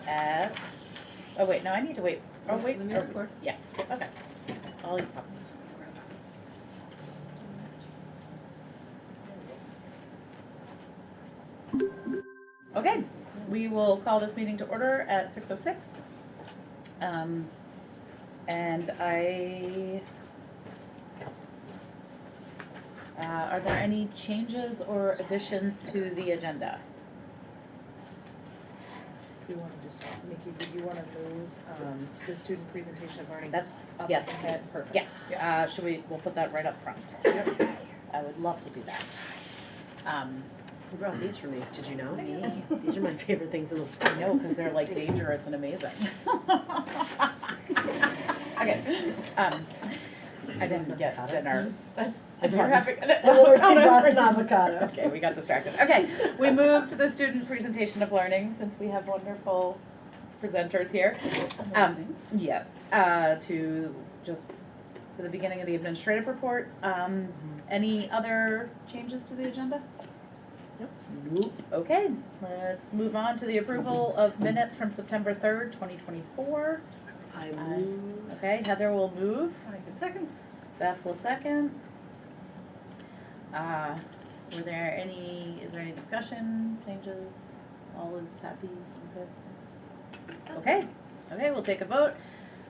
at, oh wait, no, I need to wait. Oh wait, Let me oh, record. yeah, okay. I'll eat popcorn. Okay, we will call this meeting to order at 6:06. And are there any changes or additions to the agenda? You wanna just, Nikki, did you wanna move, the student presentation of learning That's, up yes, ahead? Perfect. yeah, we'll put that right up front. I would love to do that. You brought these for me, did you know? Me. These are my favorite things in the world. I know, because they're like dangerous and amazing. Okay, I didn't get dinner. If you're having, avocado. Okay, we got distracted. Okay, we moved to the student presentation of learning since we have wonderful presenters here. Yes, to the beginning of the administrative report. Any other changes to the agenda? Nope. Okay, let's move on to the approval of minutes from September 3rd, 2024. I move. Okay, Heather will move. I can second. Beth will second. Is there any discussion, changes? All is happy, okay? Okay, we'll take a vote.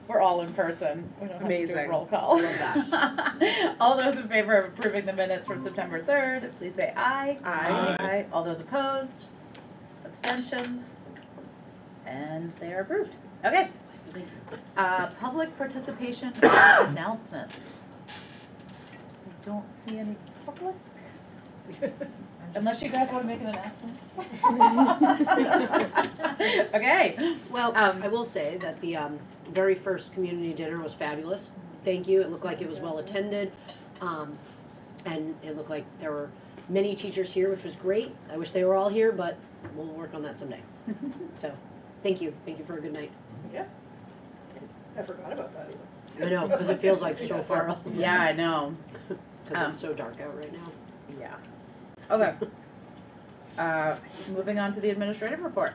We're all in person. We don't have to do a Amazing. roll call. I love that. All those in favor of approving the minutes from September 3rd, please say aye. Aye. Aye. All those opposed? Abstentions? And they are approved. Okay. Public participation and announcements. I don't see any public. Unless you guys want to make an announcement. Okay. Well, I will say that the very first community dinner was fabulous. Thank you. It looked like it was well attended. And it looked like there were many teachers here, which was great. I wish they were all here, but we'll work on that someday. So, thank you. Thank you for a good night. Yeah. I forgot about that even. I know, because it feels like so far off. Yeah, I know. Because it's so dark out right now. Yeah. Okay. Moving on to the administrative report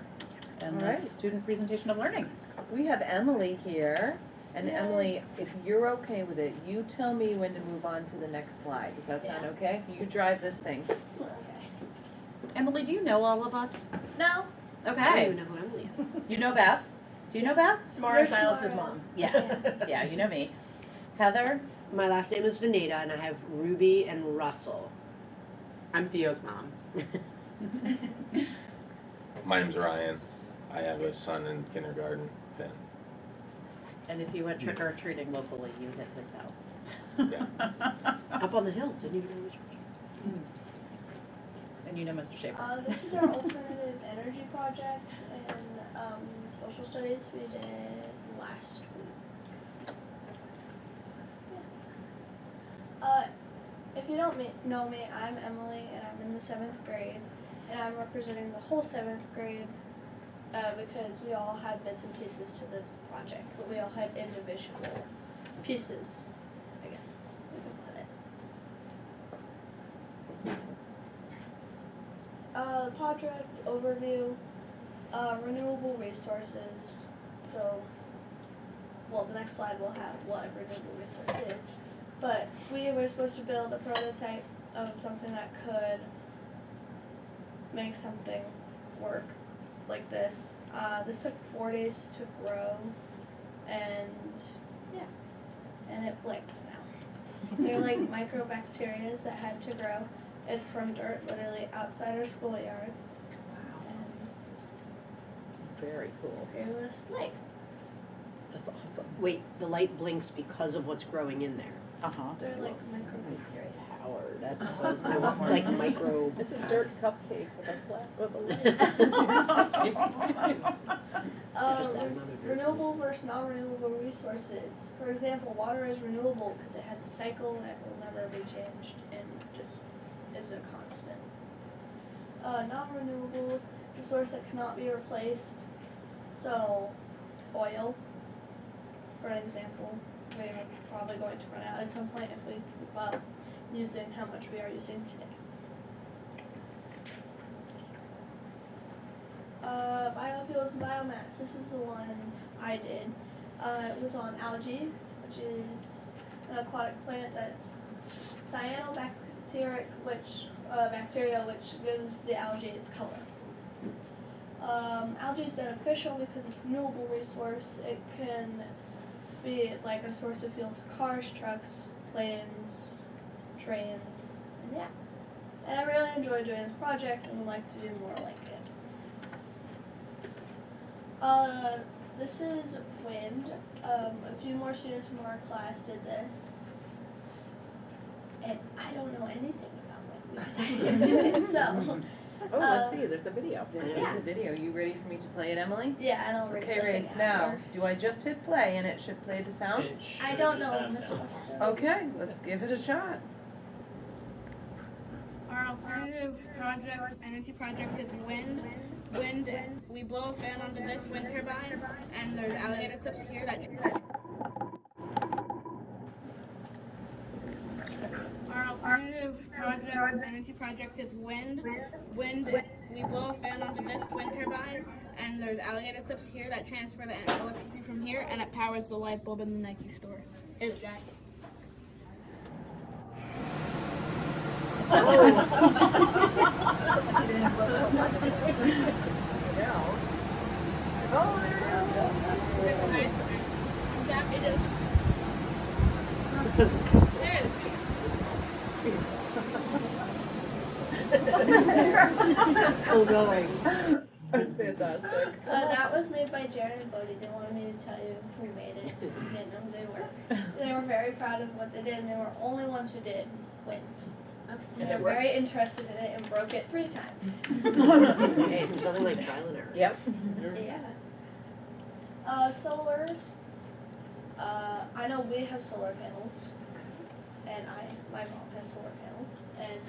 and the All right. student presentation of learning. We have Emily here, and Emily, if you're okay with it, you tell me when to move on to the next slide. Does that sound okay? You drive this thing. Emily, do you know all of us? No. I don't Okay. even know who Emily is. You know Beth? Do you know Beth? You're Silas's mom. Yeah. Yeah, you know me. Heather? My last name is Veneta, and I have Ruby and Russell. I'm Theo's mom. My name's Ryan. I have a son in kindergarten, Finn. And if you went trick or treating locally, you hit his house. Yeah. Up on the hill, didn't even know which one. And you know Mr. Schaefer. This is our alternative energy project in social studies we did last week. Yeah. If you don't know me, I'm Emily and I'm in the 7th grade and I'm representing the whole 7th grade because we all had bits and pieces to this project, but we all had individual pieces, I guess we can put it. Project overview, renewable resources. So, well, the next slide will have what a renewable resource is. But we were supposed to build a prototype of something that could make something work like this. This took 4 days to grow, and yeah, and it blinks now. They're like microbacteria that had to grow. It's from dirt literally outside our schoolyard. And Very cool. it was like, That's awesome. Wait, the light blinks because of what's growing in there. Uh-huh. they're like microbacteria. Howard, That's so cool. It's like micro. It's a dirt cupcake with a flat, with a lid. Just that amount of dirt. Renewable versus non-renewable resources. For example, water is renewable because it has a cycle and it will never be changed and just is a constant. Non-renewable is a source that cannot be replaced. So, oil, for an example, we're probably going to run out at some point if we keep up using how much we are using today. Biofuels and biomass. This is the one I did. It was on algae, which is an aquatic plant that's cyanobacteria, bacteria which gives the algae its color. Algae is beneficial because it's a renewable resource. It can be like a source of fuel to cars, trucks, planes, trains, and yeah. And I really enjoyed doing this project and would like to do more like it. This is wind. A few more students from our class did this. And I don't know anything about wind because I didn't do it, so. Oh, let's see, there's a video. There Yeah. is a video. You ready for me to play it, Emily? Yeah, and I'll read Okay, the thing Race, now, after. do I just hit play and it should play the sound? I don't know when this was. Okay, let's give it a shot. Our alternative project, energy project is wind. Wind, we blow a fan onto this wind turbine, and there's alligator clips here that. Our alternative project, energy project is wind. Wind, we blow a fan onto this wind turbine, and there's alligator clips here that transfer the electricity from here, and it powers the light bulb in the Nike store. It's Jack. Jack, it is. Still going. That's fantastic. That was made by Jared and Bodie. They wanted me to tell you who made it. They didn't know who they were. They were very proud of what they did, and they were only ones who did wind. And they're very interested in it and broke it 3 times. Hey, there's nothing like trial and error. Yep. Yeah. Solar. I know we have solar panels, and my mom has solar panels, and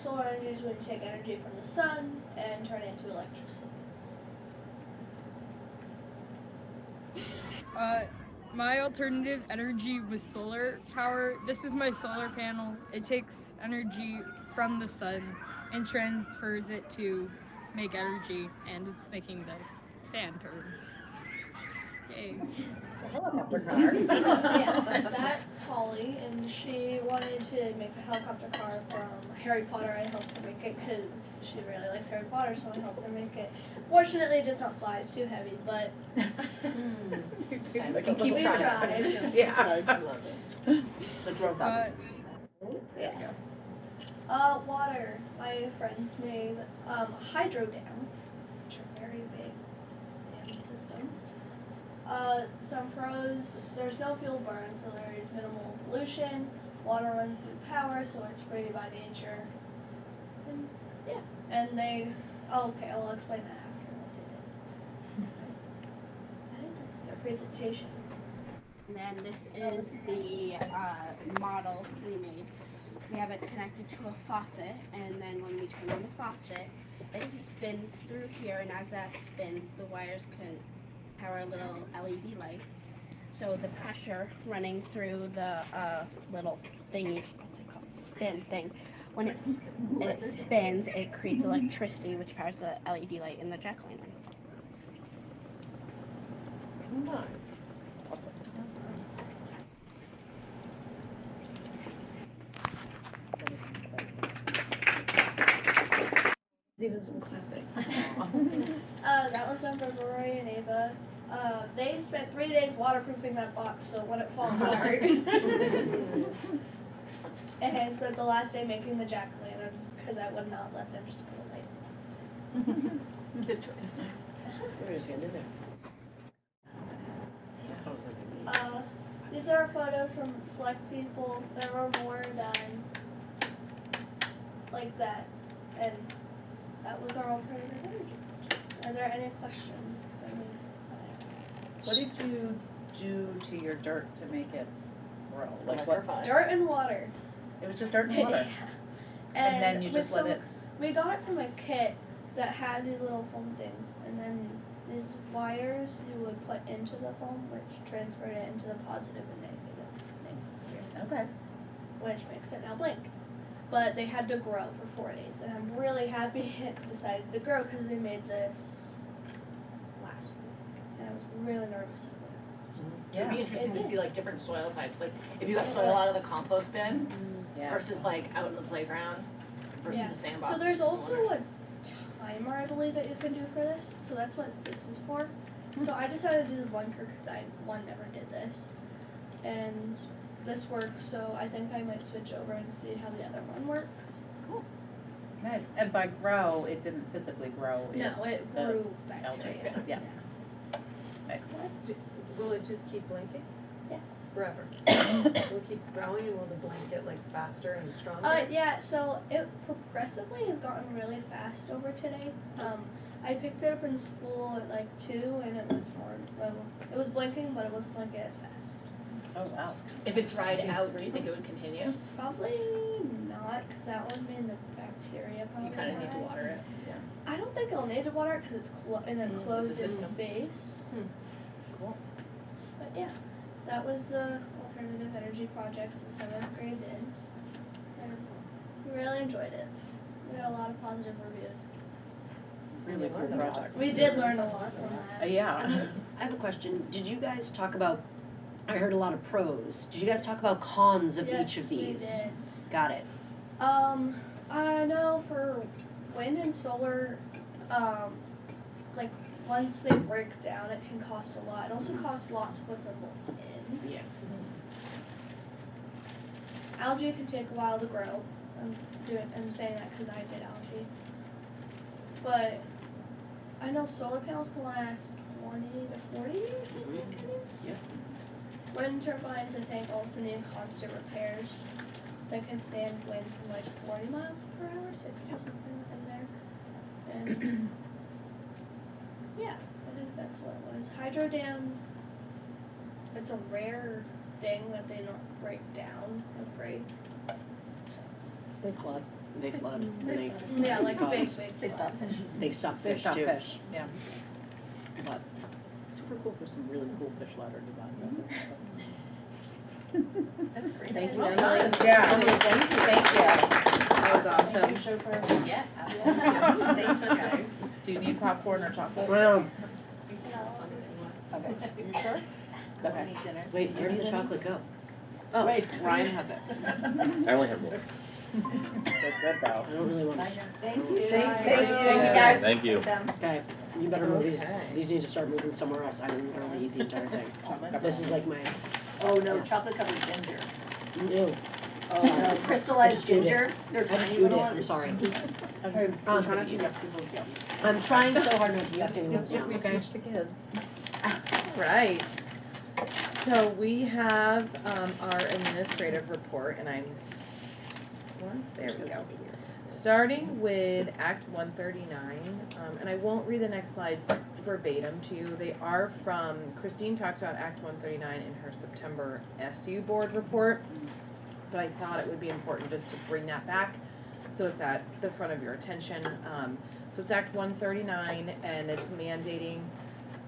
solar energy is when you take energy from the sun and turn it into electricity. My alternative energy was solar power. This is my solar panel. It takes energy from the sun and transfers it to make energy, and it's making the fan turn. Yay. Helicopter car. Yeah, that's Holly, and she wanted to make the helicopter car from Harry Potter. I helped her make it because she really likes Harry Potter, so I helped her make it. Fortunately, it does not fly; it's too heavy, but You Keep we trying. tried. Yeah. I love it. It's a growth opportunity. Yeah. Water. My friends made hydro dam, which are very big dam systems. Some pros, there's no fuel burn, so there is minimal pollution. Water runs through power, so it's free by nature. And yeah, and they, okay, I'll explain that after what they did. I think this is their presentation. And then this is the model we made. We have it connected to a faucet, and then when we turn on the faucet, it spins through here, and as that spins, the wires can power a little LED light. So the pressure running through the little thingy, what's it called, spin thing, when it spins, it creates electricity, which powers the LED light in the jack-o'-lantern. Awesome. Even some clapping. That was done by Rory and Ava. They spent 3 days waterproofing that box so when it falls apart. And spent the last day making the jack-o'-lantern because I would not let them just put a light. Good choice. We're just gonna do that. These are photos from select people. There were more done like that. And that was our alternative energy. Are there any questions for me? What did you do to your dirt to make it grow? Like what? Dirt and water. It was just dirt and water. And then you with just let it. We got it from a kit that had these little foam things, and then these wires you would put into the foam, which transferred it into the positive and negative thing here, Okay. which makes it now blink. but they had to grow for 4 days, and I'm really happy it decided to grow because we made this last week, and I was really nervous about it. It'd be interesting It to did. see like different soil types, like if you got soil out of the compost bin Yeah. versus like out in the playground versus Yeah. the sandbox. So there's in the also water. a timer, I believe, that you can do for this. So that's what this is for. So I decided to do the bunker because one never did this, and this works. So I think I might switch over and see how the other one works. Nice. And by grow, it didn't physically grow. No, it the grew algae. bacteria. Yeah. Nice. Will it just keep blinking? Yeah. Forever? Will it keep growing and will the blink get like faster and stronger? Yeah. So it progressively has gotten really fast over today. I picked it up in school at like 2, and it was more. Well, it was blinking, but it wasn't blinking as fast. Oh, wow. If it dried out, do you think it would continue? Probably not, because that would mean the bacteria probably. You kind of need to died. water it. I don't think I'll need to water it because it's in a closed in system. space. Cool. But yeah, that was the alternative energy projects the 7th grade did. And we really enjoyed it. We got a lot of positive reviews. Really cool projects. We did learn a lot from that. Yeah. I have a question. Did you guys talk about, I heard a lot of pros. Did you guys talk about cons of each of these? Yes, we did. Got it. I know for wind and solar, like once they break down, it can cost a lot. It also costs a lot to put them both in. Yeah. Algae can take a while to grow. I'm saying that because I did algae. But I know solar panels can last 20 to 40 years, I think it is. Yeah. Wind turbines, I think, also need constant repairs. They can stand wind from like 40 miles per hour, 60 something in there. And yeah, I think that's what it was. Hydro dams, it's a rare thing that they don't break down or break. They flood. They flood. And they, Yeah, like cause- big They flood. stop fish. They stop They fish stop too. fish, yeah. But super cool for some really cool fish ladder designs. That's great. Thank you, Well Emily. done. Yeah. Thank you. Thank you. That was awesome. Yeah, absolutely. Thank you guys. Do you need popcorn or chocolate? Well, Okay. You sure? Okay. wait, where did the chocolate go? Oh, wait, Ryan has it. I only have one. Good though. I don't really want to. Thank you. Thank you, guys. Thank you. Okay, you better move these. Okay. These need to start moving somewhere else. I didn't literally eat the entire thing. This is like my, Oh no, chocolate covered ginger. ew. Crystallized chewed it. ginger. They're I just tiny chewed little it, I'm ones. sorry. I'm trying to yuck people's yums. I'm trying so hard not to yuck anyone's yum. We teach the kids. Right. So we have our administrative report, and there we go. Starting with Act 139, and I won't read the next slides verbatim to you. They are from, Christine talked about Act 139 in her September SU board report, but I thought it would be important just to bring that back so it's at the front of your attention. So it's Act 139, and it's mandating,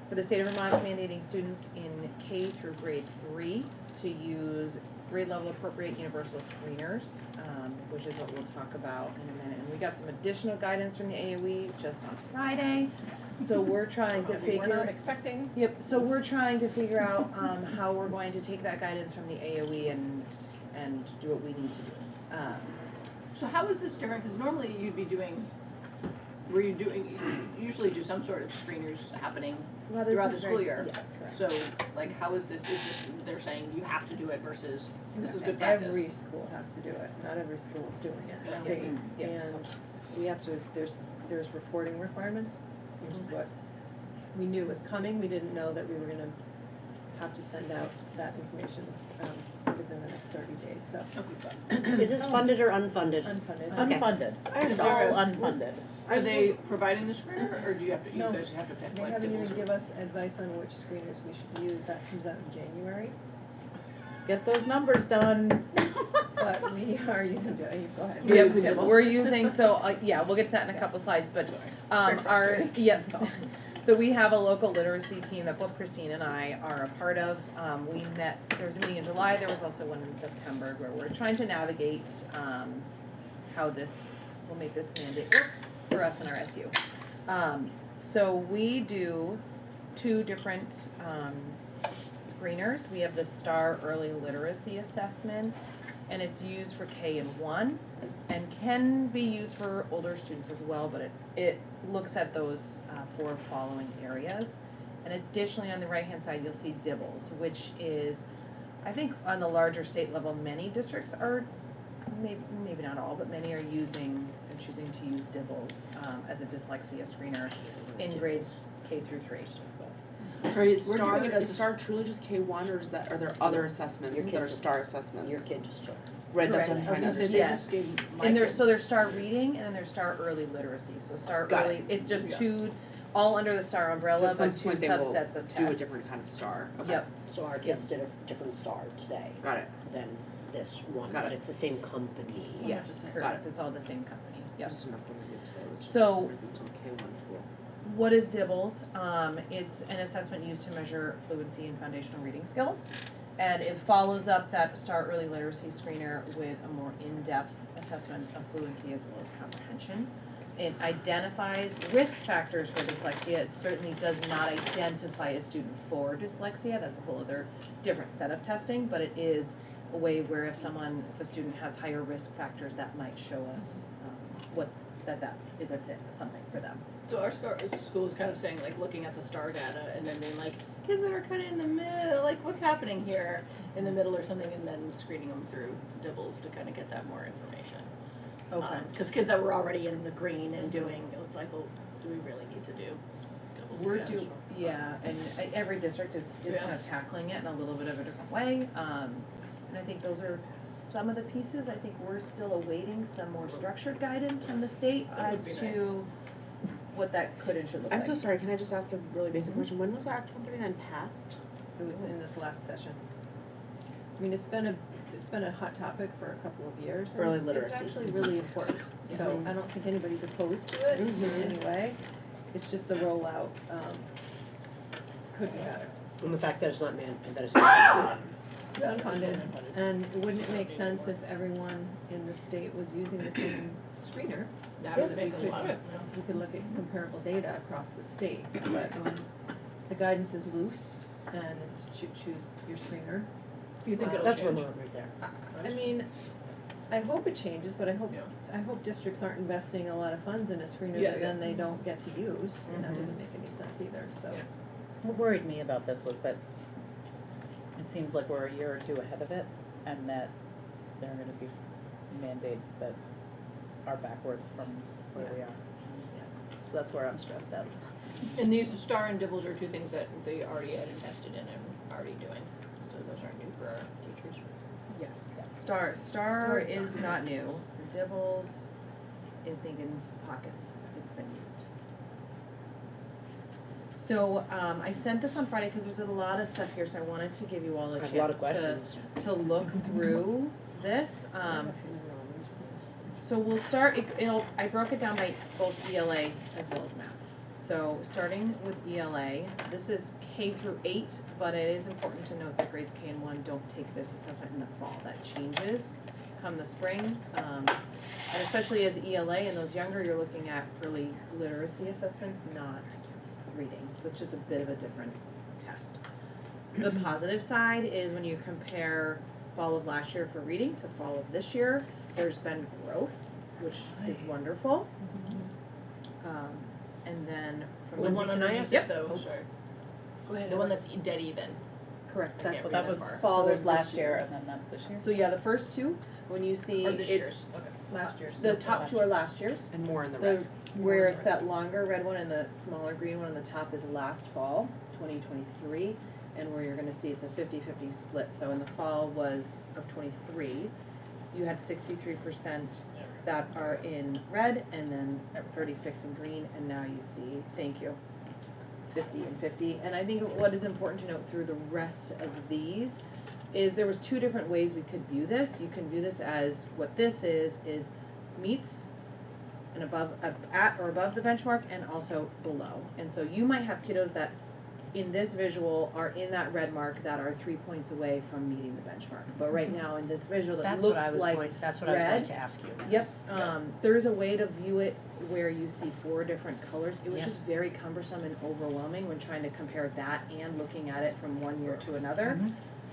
for the state of Vermont, mandating students in K through grade 3 to use grade level appropriate universal screeners, which is what we'll talk about in a minute. And we got some additional guidance from the AOE just on Friday. So we're trying to We were not figure, expecting. yep, so we're trying to figure out how we're going to take that guidance from the AOE and do what we need to do. So how is this different? Because normally you'd be doing, you usually do some sort of screeners happening Well, this throughout is the very- school year. Yes, correct. So like how is this, they're saying you have to do it versus this is good practice? Every school has to do it, not every school is doing it. Yeah. State, Yeah. and we have to, there's reporting requirements. Here's what we knew was coming, we didn't know that we were gonna have to send out that information, within the next 30 days, so. Is this funded or unfunded? Unfunded. Okay. Unfunded. It's all unfunded. Are they providing the screener or do you have to, you No. guys have to pick They like haven't dibbles even or- give us advice on which screeners we should use, that comes out in January. Get those numbers done. But we are using, go ahead. Yep, we're using, so, yeah, we'll get to that in a couple slides, but, so we have a local literacy team that both Christine and I are a part of. We met, there was a meeting in July, there was also one in September where we're trying to navigate, how this will make this mandate work for us in our SU. So we do 2 different screeners. We have the STAR Early Literacy Assessment, and it's used for K and 1, and can be used for older students as well, but it looks at those 4 following areas. And additionally, on the right-hand side, you'll see DIBELS, which is, I think on the larger state level, many districts are, maybe not all, but many are using and choosing to use DIBELS as a dyslexia screener in grades K through 3. Sorry, is We're STAR, doing it as is STAR truly just K1, or are there other assessments Your that are kids- STAR assessments? Your kid just took. Right, that's what I'm Correct. trying to I was gonna understand. say, they Yes. just gave my And there's, kids- so there's STAR Reading and then there's STAR Early Literacy. So STAR Got Early, it's just Yeah. 2, all under the STAR So umbrella, at some but 2 point they will subsets of tests. Do a different kind of STAR, okay. Yep, So our kids did a different STAR today Got it. than this one, Got but it. it's the same company. yes, Got correct, it's all the same company, yep. Just enough when we get today, was So- for some reason it's on K1 tool. What is DIBELS? It's an assessment used to measure fluency and foundational reading skills. And it follows up that STAR Early Literacy Screener with a more in-depth assessment of fluency as well as comprehension. It identifies risk factors for dyslexia. It certainly does not identify a student for dyslexia. That's a whole other different set of testing, but it is a way where if a student has higher risk factors, that might show us that is a fit, something for them. So our school is kind of saying, like, looking at the STAR data and then being like, kids that are kind of in the middle, like, what's happening here in the middle or something, and then screening them through DIBELS to kind of get that more information. Okay. Because kids that were already in the green and doing, it's like, well, do we really need to do DIBELS We're again? yeah, and every district is Yeah. kind of tackling it in a little bit of a different way. And I think those are some of the pieces. I think we're still awaiting some more structured guidance from the state That would as be to what that could and should look I'm like. so sorry, can I just ask a really basic question? When was Act 139 passed? It was in this last session. I mean, it's been a hot topic for a couple of years. And Early it's literacy. actually really important. So Mhm. I don't think anybody's opposed to it in any way. It's just the rollout could be better. And the fact that it's not that it's not Unfunded. And wouldn't it make sense if everyone in the state was using the same screener? That So would that make we a lot could, of, we could look at comparable data across the state. But when the guidance is loose and it's choose your screener, you think it'll That's change? remote right there. I mean, I hope it changes, but I hope Yeah. districts aren't investing a lot of funds in a screener Yeah, that yeah. then they don't get to use, and that Mhm. doesn't make any sense either, so. Yeah. What worried me about this was that it seems like we're a year or 2 ahead of it, and that there are gonna be mandates that are backwards from where we are. So that's where I'm stressed out. And these STAR and DIBELS are 2 things that they already had invested in and already doing, so those aren't new for our teachers. Yes. STAR is not new. DIBELS, I think in some pockets, it's been used. So, I sent this on Friday because there's a lot of stuff here, so I wanted to give you all a I have a lot of chance questions. to look through this. So we'll start, I broke it down by both ELA as well as math. So starting with ELA, this is K through 8, but it is important to note that grades K and 1 don't take this assessment in the fall. That changes come the spring. And especially as ELA and those younger, you're looking at early literacy assessments, not reading. So it's just a bit of a different test. The positive side is when you compare fall of last year for reading to fall of this year, there's been growth, which is wonderful. And then from The one underneath Yep. it though, sorry. Go ahead. The one that's dead even. Correct. I can't That's read That this was far. fall So was this last year. year, and then that's this year. So yeah, the first 2, when you see Or this it's year's, okay. Last year's. the top 2 are last year's. And more in the The red. where it's that longer red one and the smaller green one on the top is last fall, 2023, and where you're gonna see it's a 50-50 split. So in the fall was of 23, you had 63% that are in red and then 36 in green, and now you see, thank you, 50 and 50. And I think what is important to note through the rest of these is there was 2 different ways we could view this. You can view this as what this is meets and at or above the benchmark and also below. And so you might have kiddos that in this visual are in that red mark that are 3 points away from meeting the benchmark. But right now in this visual, that looks like that's what I was red. going to ask you. Yep, there's a way to view it where you see 4 different colors. It was Yeah. just very cumbersome and overwhelming when trying to compare that and looking at it from one year to another.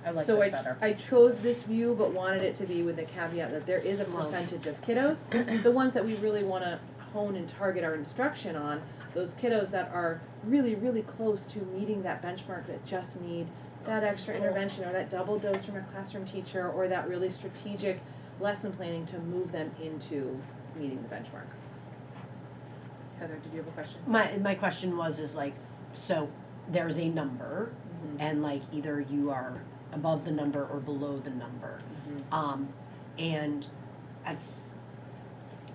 I like So this better. I chose this view, but wanted it to be with the caveat that there is a percentage of kiddos, the ones that we really wanna hone and target our instruction on, those kiddos that are really, really close to meeting that benchmark that just need that extra intervention or that double dose from a classroom teacher or that really strategic lesson planning to move them into meeting the benchmark. Heather, did you have a question? My question is like, so there's a number, and like either you are above the number or below the number, and that's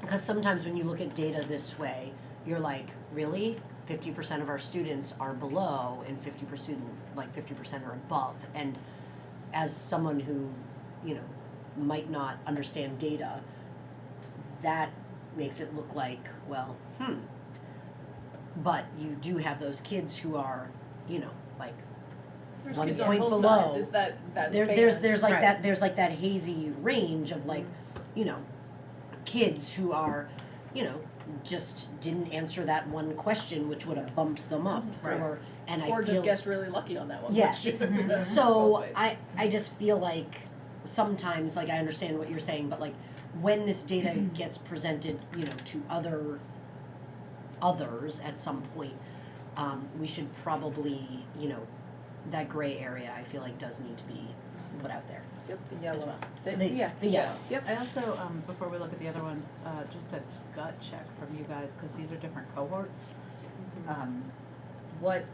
because sometimes when you look at data this way, you're like, really, 50% of our students are below, and 50% are above, and as someone who, you know, might not understand data, that makes it look like, well, but you do have those kids who are, you know, like There's 1 kids on point both below. sides, is that There's like Right. there's like that hazy range of like, you know, kids who are, you know, just didn't answer that one question which would have bumped them up, Right. or and I or feel just guessed really lucky on that one. yes. question. It's So both ways. I just feel like sometimes, like, I understand what you're saying, but like when this data gets presented, you know, to others at some point, we should probably, you know, that gray area I feel like does need to be put out there Yep, the as yellow. well. The yellow. Yep. I also, before we look at the other ones, just a gut check from you guys, because these are different cohorts. What,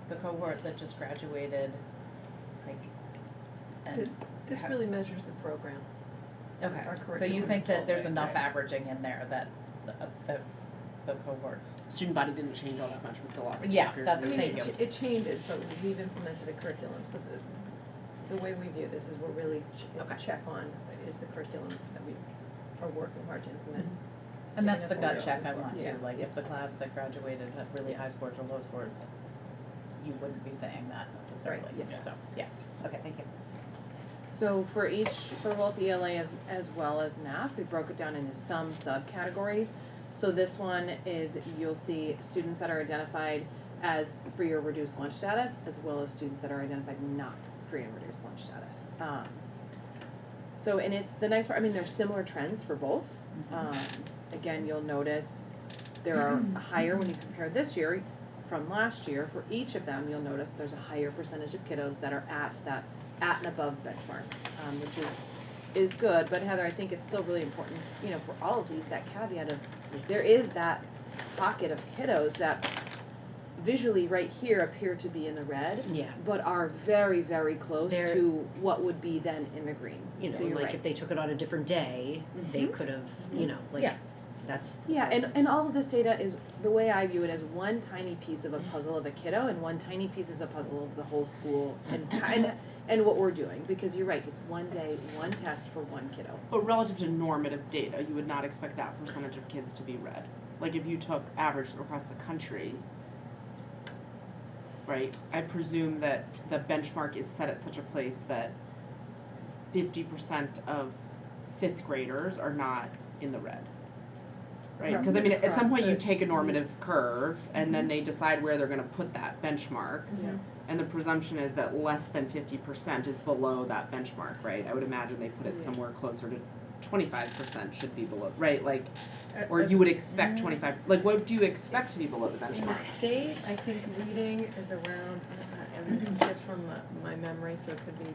the cohort that just graduated, like, and. This really measures the program. Okay, our so you curriculum think that there's control, enough right. averaging in there that the cohorts. Student body didn't change all that much with the last Yeah, year's that's- I mean, Thank you. it changes, but we've implemented a curriculum, so the way we view this is we're really, it's a Okay. check on, is the curriculum that we are working hard to implement. And that's giving the us what gut we check I hope want for. too, Yeah. like if the class that graduated had really high scores or low scores, you wouldn't be saying that necessarily. Right, yeah. So, yeah, okay, thank you. So for both ELA as well as math, we broke it down into some subcategories. So this one is, you'll see students that are identified as free or reduced lunch status, as well as students that are identified not free and reduced lunch status. So, and it's the nice part, I mean, there's similar trends for both. Again, you'll notice there are higher when you compare this year from last year. For each of them, you'll notice there's a higher percentage of kiddos that are at and above benchmark, which is good. But Heather, I think it's still really important, you know, for all of these, that caveat of there is that pocket of kiddos that visually right here appear to be in the red, Yeah. but are very, very close They're- to what would be then in the green. You know, So you're like right. if they took it on a different day, they could have, you know, like Yeah. that's Yeah, and all of this data is, the way I view it, as one tiny piece of a puzzle of a kiddo and one tiny piece is a puzzle of the whole school and what we're doing, because you're right, it's one day, one test for one kiddo. But relative to normative data, you would not expect that percentage of kids to be red. Like if you took average across the country, right? I presume that the benchmark is set at such a place that 50% of fifth graders are not in the red. Right? Because I mean, at some point you take a normative curve and then they decide where they're gonna put that benchmark. And the presumption is that less than 50% is below that benchmark, right? I would imagine they put it somewhere closer to 25% should be below, right? Like, or you would expect 25, like what do you expect to be below the In the benchmark? state, I think reading is around, and this is just from my memory, so it could be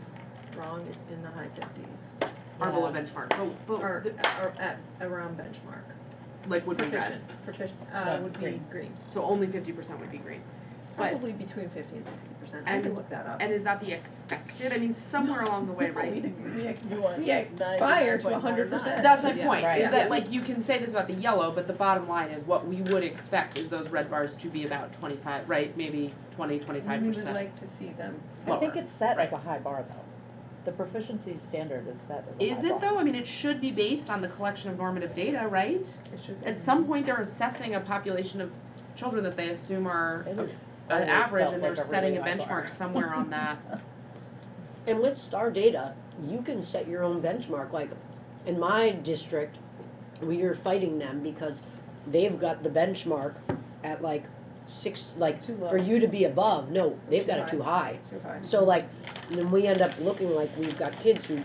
wrong, it's in the high 50s. Or below benchmark, Or at, around benchmark. like would be red. Proficient, would be green. So only 50% would be green. But- Probably between 50 and 60%. I And- can look that up. And is that the expected? I mean, somewhere along the way, right? We aspire to 100%. That's my Yeah. point, Right. is that like you can say this about the yellow, but the bottom line is what we would expect is those red bars to be about 25, right? Maybe 20, 25%. We would like to see them. I think Lower. it's set as Right. a high bar though. The proficiency standard is set as a high bar. Is it though? I mean, it should be based on the collection of normative data, right? It should be. At some point, they're assessing a population of children that they assume are. It is. always average felt and like they're a setting a really high bar. benchmark somewhere on that. And with star data, you can set your own benchmark. Like in my district, we are fighting them because they've got the benchmark at like 6, like Too low. for you to be above. No, they've Too got high. it too high. Too high. So like, then we end up looking like we've got kids who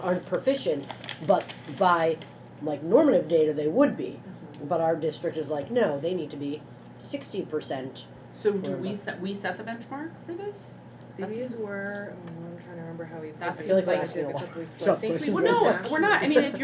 aren't proficient, but by like normative data, they would be. But our district is like, no, they need to be 60%. So do we set the benchmark for this? These were, I'm trying to remember how we. That's I feel like we're I asking did a lot. couple weeks ago. So I think we questions. Well, did no, national. we're not. I mean, if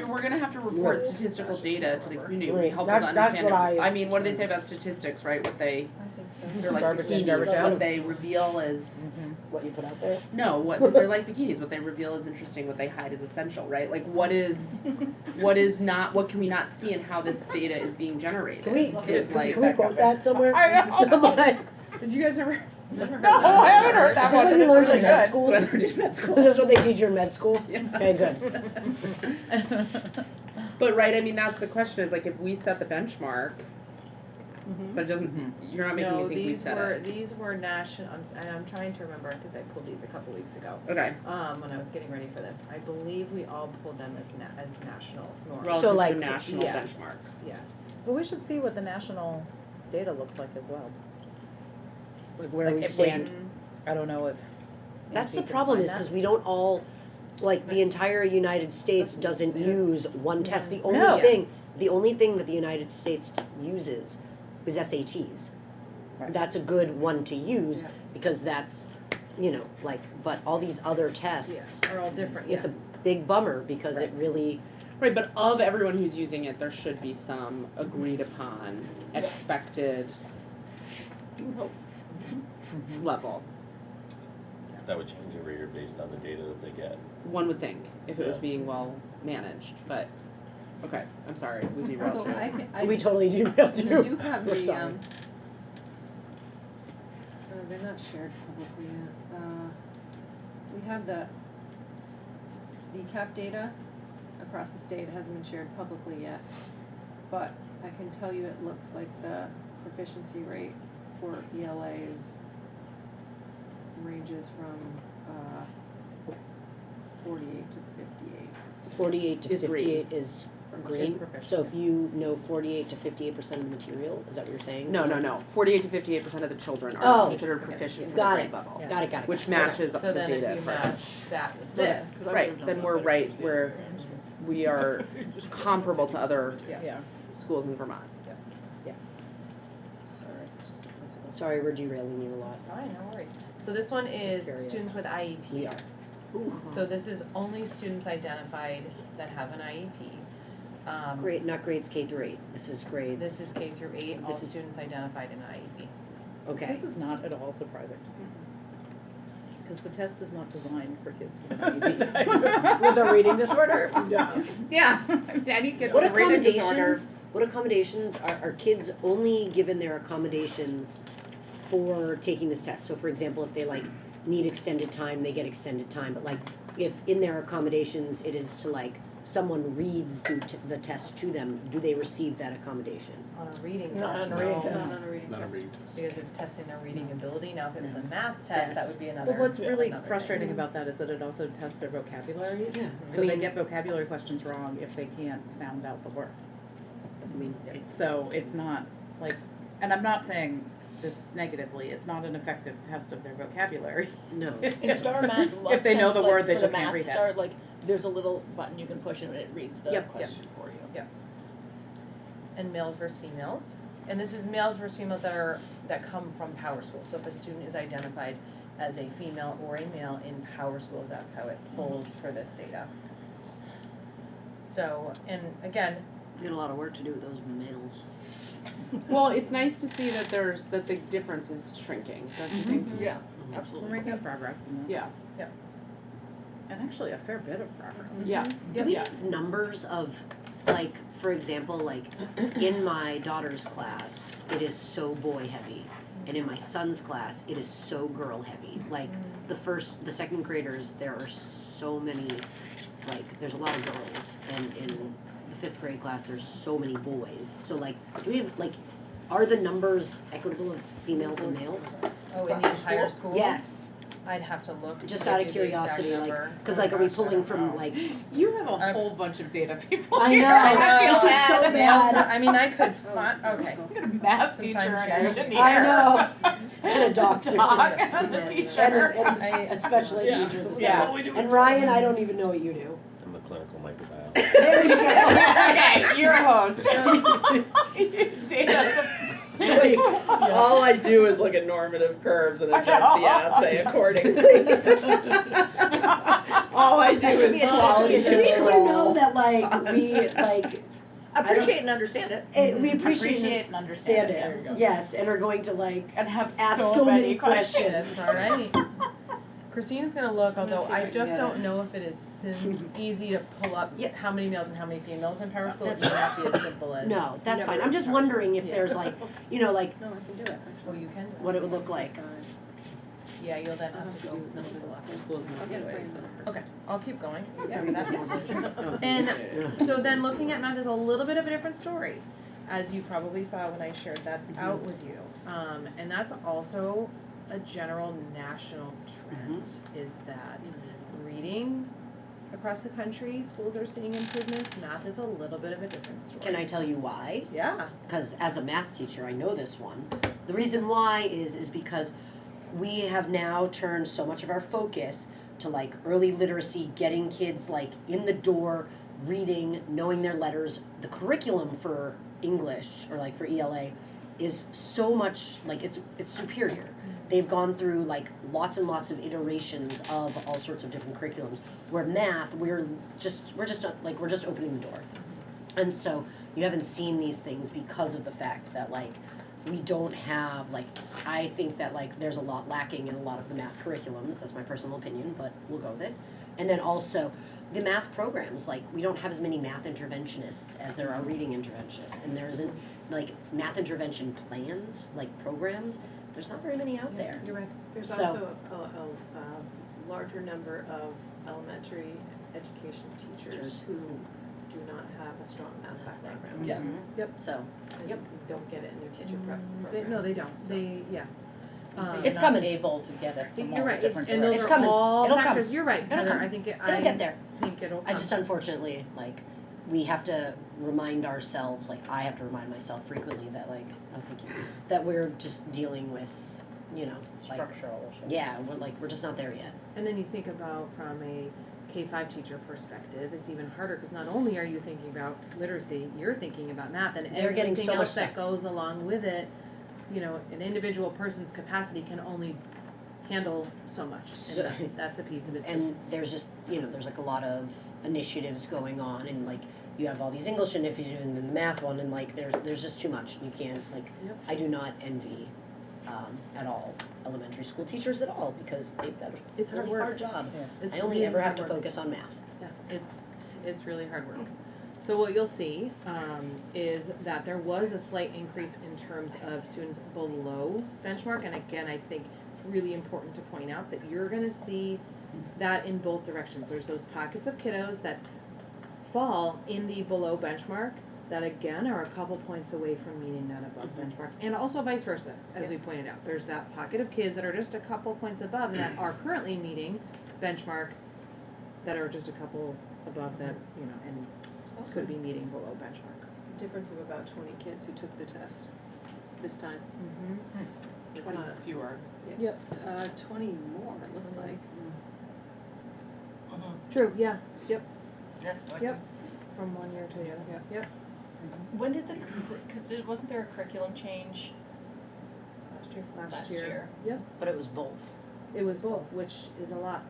we're gonna have to report statistical data to the community, it would be helpful to That's understand. what I- I mean, what do they say about statistics, right? What they, I think so. they're like Garbage in, bikinis, garbage out. what they reveal as, What you put out there? no, what they're like bikinis, what they reveal is interesting, what they hide is essential, right? Like what is not, what can we not see in how this data is being generated? Can we, Is like, can we quote that somewhere? I know. Come on. did you guys never? Never heard No, that. I haven't heard Is that this one. what and you it's learned really in med good. school? That's what I learned in med school. Is this what they teach you in med school? Yeah. Okay, good. But right, I mean, that's the question is like if we set the benchmark, but it doesn't, you're not making me No, think we set it. these were national, and I'm trying to remember, cause I pulled these a couple weeks ago, Okay. when I was getting ready for this. I believe we all pulled them as national norms. Relative like, to a national yes. benchmark. Yes. But we should see what the national data looks like as well. Like where Like we if stand. I don't know if. That's the Nancy can problem find is that. because we don't all, like the entire United States doesn't use one test. The only No. thing that the United States uses is SATs. Right. That's a good one to use Yeah. because that's, like, but all these other tests, Are all different, it's a big bummer because it really, Right, but of everyone who's using it, there should be some agreed upon, expected level. That would change every year based on the data that they get. One would think, if it was Yeah. being well managed, but, okay, I'm sorry, we So derailed. we totally derailed you. We do have We're the, sorry. they're not shared publicly yet. We have the CAP data across the state. It hasn't been shared publicly yet. But I can tell you it looks like the proficiency rate for ELAs ranges from, 48 to 58. 48 to Is green. 58 is green. proficient. So if you know 48 to 58% of the material, is that what you're saying? No, 48 to 58% of the children Oh, are considered proficient for the Got grade it. level. Got it. Which So- matches up So the then if data you for. match that with this, Right, then we're right, we are comparable to other Yeah. schools in Vermont. Sorry, it's just a principle. Sorry, we're derailing you a lot. that's fine, no worries. So this one is Curious. students with IEPs. We are. So this is only students identified that have an IEP. Grade, not grades K through 8. This is grade, This is K through 8, all This is- students identified in IEP. okay. This is not at all surprising. Because the test is not designed for kids with IEP. With a reading disorder? Yeah, any kid What accommodations are kids only given their accommodations for taking this test? So for example, if they like need extended time, they get extended time, but like if in their accommodations it is to like someone reads the test to them, do they receive that accommodation? On a reading Not test, on a reading no. test. Not on a reading Not a test. reading test. Because it's testing their reading ability. Now, if it was a math test, that would be another. Well, what's really another frustrating thing. about that is that it also tests their vocabulary. Yeah. So they get vocabulary questions wrong if they can't sound out the word. I mean, So it's not like, and I'm not saying this negatively, it's not an effective test of their vocabulary. no. In Star Math, If they know the word, they just can't read it. Star, like, there's a little button you can push and it reads the Yep. question for you. And males versus females. And this is males versus females that come from Power School. So if a student is identified as a female or a male in Power School, that's how it pulls for this data. So, and again, We got a lot of work to do with those males. Well, it's nice to see that that the difference is shrinking, don't you think? Yeah, We're absolutely. making progress in this. Yeah. And actually a fair bit of progress. Yeah. Do we have numbers of, like, for example, like, in my daughter's class, it is so boy heavy, and in my son's class, it is so girl heavy. Like, the second graders, there are so many, like, there's a lot of girls, and in the 5th grade class, there's so many boys. So, like, do we have, like, are the numbers equitable of females and males? Oh, in the entire school? Yes, I'd have to look. to just give out of you the exact curiosity, like, number. cause Oh like, are we gosh, I pulling don't from know. like, You have a whole bunch of data people. I know, I this is so Males, bad. I mean, I could find, okay. You got a math Since teacher I'm and an sharing. engineer. I know, and a doctor. Dog and a teacher. And I- a special ed Yeah. teacher. That's Yeah. what we do. And Ryan, I don't even know what you do. I'm a clinical microbiologist. There you go. Okay, you're a host. Data. All I do is look at normative curves and adjust the assay accordingly. All I do is quality At least you know control. that like, we like, Appreciate and understand it. we appreciate and understand it, it. yes, and are going to like And have ask so, so many many questions. That's all right. Christina's gonna look, although see I what just you don't know if it is easy to pull up how many males and how many females in Power School. It may not be as simple as. No, that's Never fine. I'm just wondering if Yeah. there's like, you know, like No, I can do it, actually. Well, you can do it. what it would look like. Yeah, you'll then have to go middle school after. Okay. Okay, I'll keep going. Figure that out. And so then looking at math is a little bit of a different story, as you probably saw when I shared that out with you. And that's also a general national trend, is that reading across the country, schools are seeing improvements. Math is a little bit of a different story. Can I tell you why? Yeah. Because as a math teacher, I know this one. The reason why is because we have now turned so much of our focus to like early literacy, getting kids like in the door, reading, knowing their letters. The curriculum for English or like for ELA is so much like it's superior. They've gone through like lots and lots of iterations of all sorts of different curriculums. Where math, we're just opening the door. And so you haven't seen these things because of the fact that like we don't have like, I think that like there's a lot lacking in a lot of the math curriculums. That's my personal opinion, but we'll go with it. And then also the math programs, like we don't have as many math interventionists as there are reading interventionists. And there isn't like math intervention plans, like programs, there's not very many out there. You're right. There's So- also a larger number of elementary education teachers who do not have a strong math background. Yeah. Yep. So, And Yep. don't get it in their teacher prep They, program. no, they don't. They, yeah. And so Um, you're It's not coming. able to get it from all You're right, different and those It's are coming. all It'll come. factors. You're right, It'll Heather. come. I think it. it'll get there. think it'll come. I just unfortunately, like, we have to remind ourselves, like, I have to remind myself frequently that, like, oh, thank you, that we're just dealing with, you know, like, structural issue. yeah, we're just not there yet. And then you think about from a K-5 teacher perspective, it's even harder because not only are you thinking about literacy, you're thinking about math and They're getting everything so much else that stuff. goes along with it. You know, an individual person's capacity can only handle so much, So- and that's a piece of it too. And there's just, you know, there's like a lot of initiatives going on, and like, you have all these English initiatives and then the math one, and like, there's just too much. You can't, like, Yep. I do not envy, at all, elementary school teachers at all, because they've got a It's hard really work. hard job. It's I only really ever have hard to work. focus on math. Yeah, it's really hard work. So what you'll see is that there was a slight increase in terms of students below benchmark, and again, I think it's really important to point out that you're gonna see that in both directions. There's those pockets of kiddos that fall in the below benchmark that again are a couple points away from meeting that above benchmark, and also vice versa, as we pointed out. There's that pocket of kids that are just a couple points above that are currently meeting benchmark that are just a couple above that, you know, and There's could also be meeting below benchmark. a difference of about 20 kids who took the test this time. Mm-hmm. So 20. it's fewer. Yep. 20 more, it looks like. True, yeah, yep, Yeah, yep, from one year to the other, yep, yep. When did because wasn't there a curriculum change Last year. Yep, But it was both. it was both, which is a lot.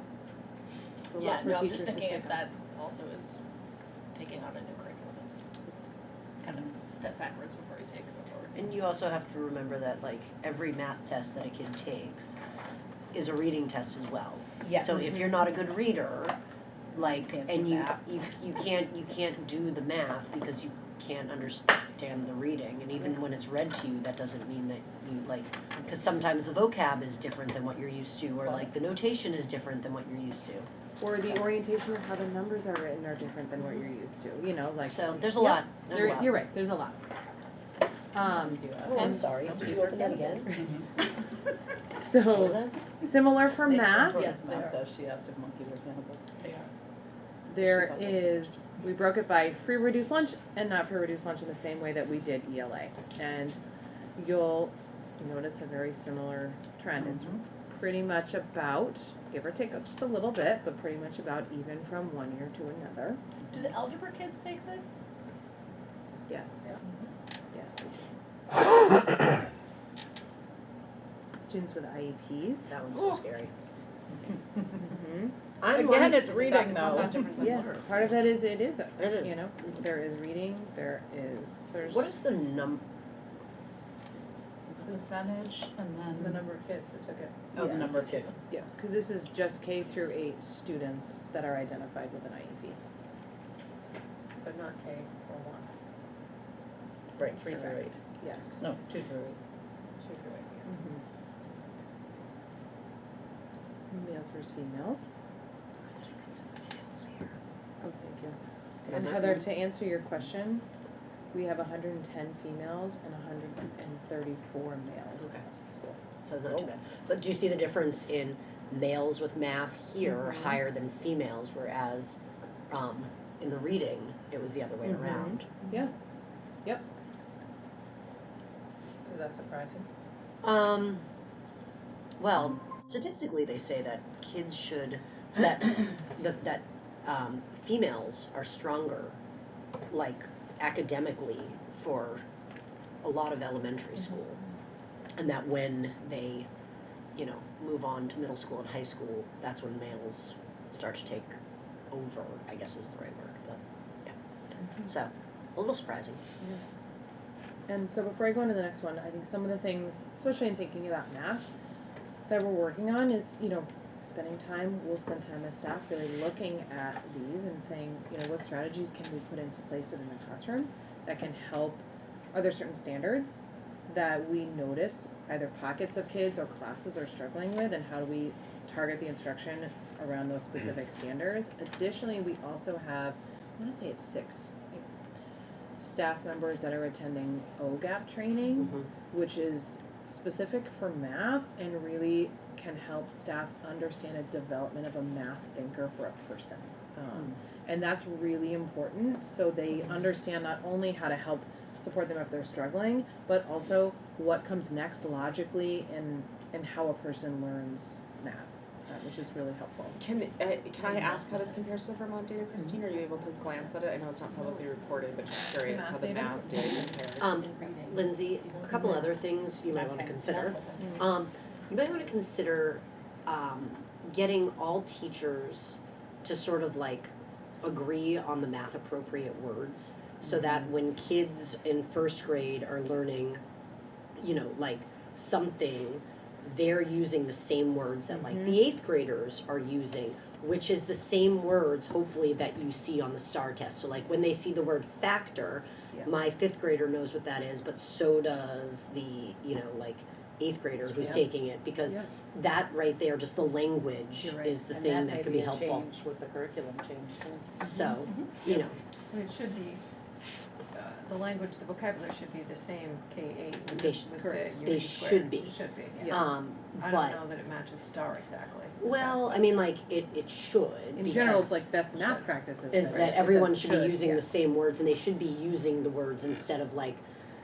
It's a lot Yeah, for no, I'm teachers just to thinking take if on. that also is taking on a new curriculum is kind of step backwards before you take it forward. And you also have to remember that like every math test that a kid takes is a reading test as well. Yes. So if you're not a good reader, like, Can't and do you, math. you can't do the math because you can't understand the reading, and even when it's read to you, that doesn't mean that you like, because sometimes the vocab is different than what you're used to, or like the notation is different than what you're used to. Or the orientation of how the numbers are written are different than what you're used to, you know, like. So there's a Yep. lot, there's a lot. You're right, there's a lot. Oh, I'm sorry, did you open that again? So, similar for math, Yes, they Math does, she asked if monkeys are cannibals. there is, we broke it by free reduced lunch and not free reduced lunch in the same way that we did ELA. And you'll notice a very similar trend. It's pretty much about, give or take just a little bit, but pretty much about even from one year to another. Do the algebra kids take this? Yes. Yes, they do. Students with IEPs. That one's so scary. Mm-hmm. Again, it's reading though. Yeah, part of it is, It is. you know, there is reading, there's. What is the It's the percentage and then. The number of kids that took it. Oh, the number of kids. Yeah, because this is just K through 8 students that are identified with an IEP. But not K or 1. Right, 3 through 8. Yes. No, 2 through 8. 2 through 8, Mm-hmm. Males versus females. Oh, thank you. And Heather, to answer your question, we have 110 females and 134 males Okay. across the school. So it's not too bad. But do you see the difference in males with math here are Mhm. higher than females, whereas in the reading, it was the other way Mhm. around? Yeah. Yep. Is that surprising? Well, statistically, they say that kids should, that females are stronger, like academically, for a lot of elementary school. And that when they, move on to middle school and high school, that's when males start to take over, I guess is the right word, but, yeah. So, a little surprising. And so before I go into the next one, I think some of the things, especially in thinking about math, that we're working on is, we'll spend time as staff really looking at these and saying, what strategies can we put into place within the classroom that can help? Are there certain standards that we notice either pockets of kids or classes are struggling with, and how do we target the instruction around those specific standards? Additionally, we also have, I want to say it's 6 staff members that are attending OGAP training, which is specific for math and really can help staff understand a development of a math thinker for a person. And that's really important, so they understand not only how to help support them if they're struggling, but also what comes next logically and how a person learns math, which is really helpful. Can I ask how this compares to the Vermont data, Christine? Are you able to glance at it? I know it's not publicly reported, but just curious how the math data compares. Lindsay, a couple other things you might want to consider. You might want to consider getting all teachers to sort of like agree on the math appropriate words, so that when kids in first grade are learning, like something, they're using the same words that like the 8th graders are using, which is the same words hopefully that you see on the STAR test. So like when they see the word factor, my 5th grader knows what that is, but so does the, like 8th grader who's taking it, because that right there, just the language is the thing that could be helpful. And that may be a change with the curriculum change too. So, I mean, it should be, the language, the vocabulary should be the same K-8 with They the correct. unity They squared. should be. It should be, Yeah. yeah. I but, don't know that it matches STAR exactly. well, I mean, like, it should. In general, it's because like best math practices. is that everyone should be using yeah. the same words, and they should be using the words instead of like,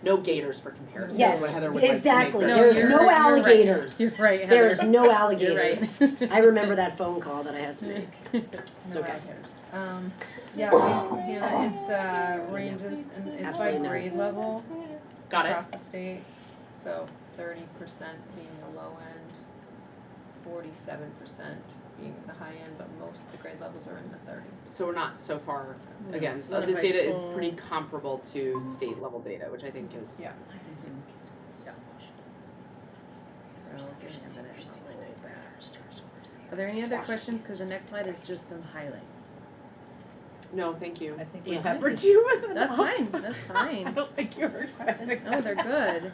No gators for comparison. yes, is what Heather would like to make exactly, clear. there's you're no right. alligators. You're right, Heather. There's no alligators. You're right. I remember that phone call that I had to make. It's No okay. alligators. Yeah, Hannah, it's ranges, and it's by Absolutely not. grade level Got it. across the state. So 30% being the low end, 47% being the high end, but most of the grade levels are in the 30s. So we're not so far, No, again, so then this if I data is pull- pretty comparable to state level data, which I think is. Yeah. Are there any other questions? Because the next slide is just some highlights. No, thank you. I think Yeah. we peppered you with That's enough. fine, that's fine. I don't think you were expecting No, they're good.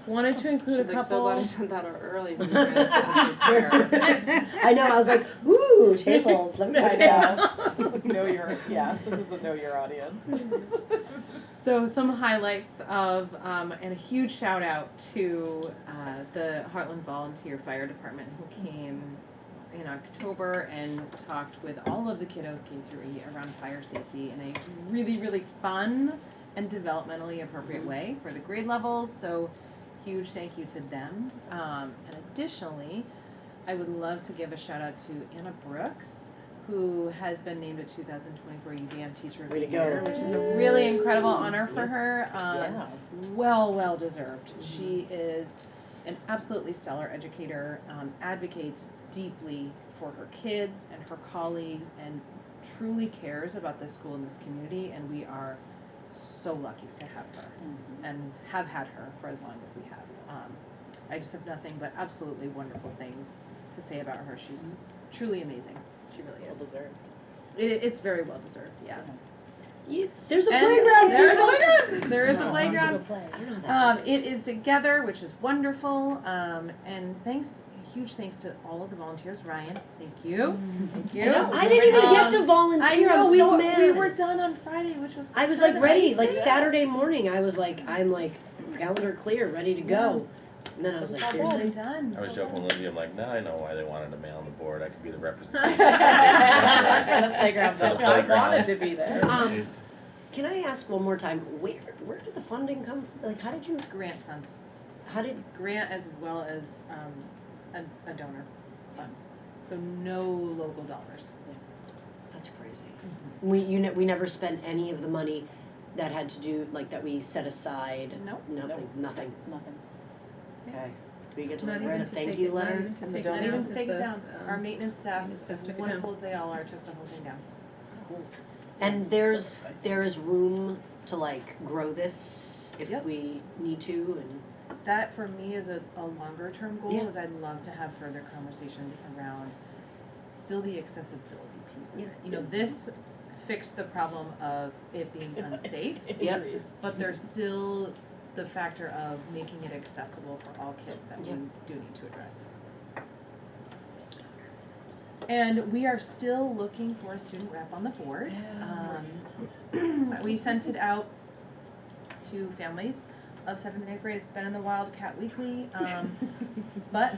Wanted to include She's a like, so couple. glad I sent that out early for you guys to prepare. I know, I was like, ooh, tables, let me find out. Know your, yeah, this is a know your audience. So some highlights of, and a huge shout out to the Hartland Volunteer Fire Department who came in October and talked with all of the kiddos K through 8 around fire safety in a really, really fun and developmentally appropriate way for the grade levels. So huge thank you to them. And additionally, I would love to give a shout out to Anna Brooks, who has been named a 2024 UVM Teacher of the Year, which is a really incredible honor for her. Well deserved. She is an absolutely stellar educator, advocates deeply for her kids and her colleagues, and truly cares about this school and this community, and we are so lucky to have her and have had her for as long as we have. I just have nothing but absolutely wonderful things to say about her. She's truly amazing. She really is. Well deserved. It's very well deserved, yeah. There's a And playground. There is a playground. There is a playground. I don't know that. It is together, which is wonderful. And huge thanks to all of the volunteers. Ryan, thank you. Thank you. I didn't even get to volunteer. I know, I'm so mad. we were done on Friday, which was I was kind like of ready, nice. like Saturday morning. I'm like calendar clear, ready to go. And then I was like, seriously? Done. I was joking with Lindsay, I'm like, now I know why they wanted a male on the board, I could be the representation. For the playground, For the building. I playground. wanted to be there. Can I ask one more time, where did the funding come from? Like, how did you, Grant funds. how did, Grant as well as a donor funds. So no local dollars. that's crazy. We never spent any of the money that had to do, like, that we set aside? Nope. Nothing. Okay. Do we get to Not like write even a to thank take you it, letter? not even to And take the it Not down. even This to is take it the, down. Our maintenance staff, maintenance staff as took it wonderful down. as they all are, took the whole thing down. And there is room to like grow this if Yep. we need to, and That for me is a longer term goal, Yeah. is I'd love to have further conversations around still the accessibility piece of it. You know, this fixed the problem of it being unsafe, Yep. but there's still the factor of making it accessible for all kids that we Yep. do need to address. And we are still looking for a student rep on the board. We sent it out to families of 7th and 8th grade. It's been in the Wildcat Weekly, but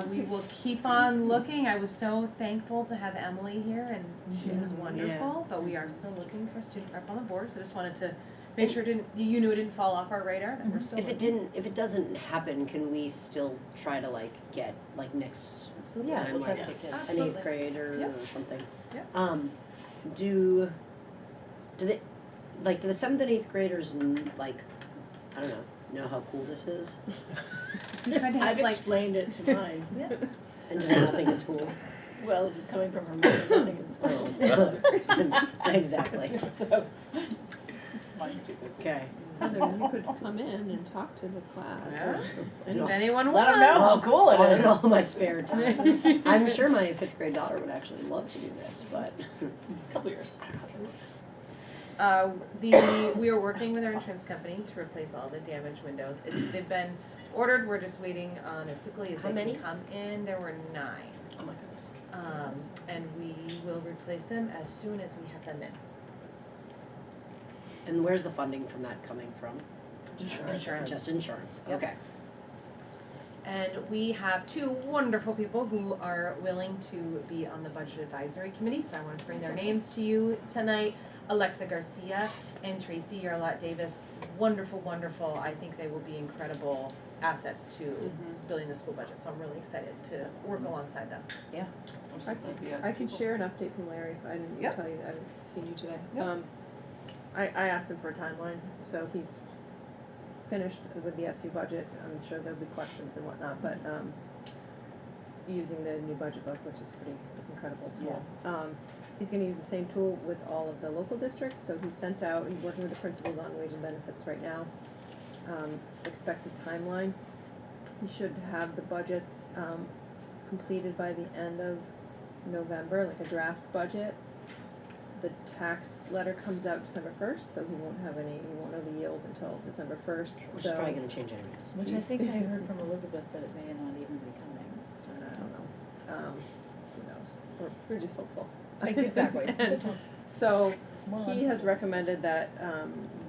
we will keep on looking. I was so thankful to have Emily here, and she was wonderful. But we are still looking for a student rep on the board. So just wanted to make sure you knew it didn't fall off our radar. That we're still. if it doesn't happen, can we still try to like get like next Absolutely. time we'll try like to get kids. an Absolutely. 8th grader Yep. or something? Yep. Do the 7th and 8th graders like, I don't know how cool this is? We tried to have I've like. explained it to mine. And do they not think it's cool? Well, coming from her mother, I think it's cool. Exactly. So, mine's too busy. Okay. Heather, you could come in and talk to the class. Yeah. And If anyone Let wants. them know how cool it In is. all my spare time. I'm sure my 5th grade daughter would actually love to do this, but. Couple years. We are working with our insurance company to replace all the damaged windows. They've been ordered, we're just waiting on as quickly as How they many? can come in. There were 9. Oh my goodness. And we will replace them as soon as we have them in. And where's the funding from that coming from? Insurance. Just insurance, Yep. okay. And we have 2 wonderful people who are willing to be on the budget advisory committee, so I want to bring their names to you tonight. Alexa Garcia and Tracy Yarlott Davis. Wonderful. I think they will be incredible assets to building the school budget, so I'm really excited to work alongside them. I can share an update from Larry if I didn't Yep. tell you that I haven't seen you today. Yep. I asked him for a timeline, so he's finished with the SU budget. I'm sure there'll be questions and whatnot, but using the new budget book, which is pretty incredible tool. He's gonna use the same tool with all of the local districts, so he's working with the principals on wage and benefits right now. Expected timeline, he should have the budgets completed by the end of November, like a draft budget, the tax letter comes out December first, so he won't know the yield until December first, Which is probably gonna change anyways. Which I think I heard from Elizabeth that it may not even be coming. And I don't know, who knows, we're just hopeful. Exactly, And just hope. so, More he on has that. recommended that,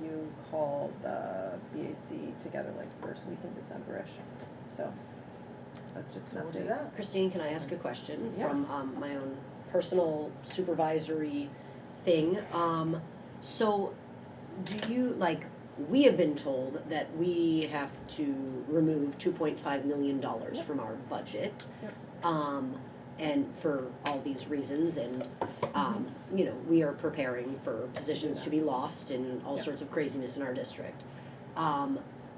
you call the BAC together like first week in December-ish, so that's just an So we'll do update. that. Christine, can I ask a question Yeah. from my own personal supervisory thing? So do you, like, we have been told that we have to remove $2.5 million Yep. from our budget. Yep. And for all these reasons, and, you know, we are preparing for positions to be lost and all Yep. sorts of craziness in our district.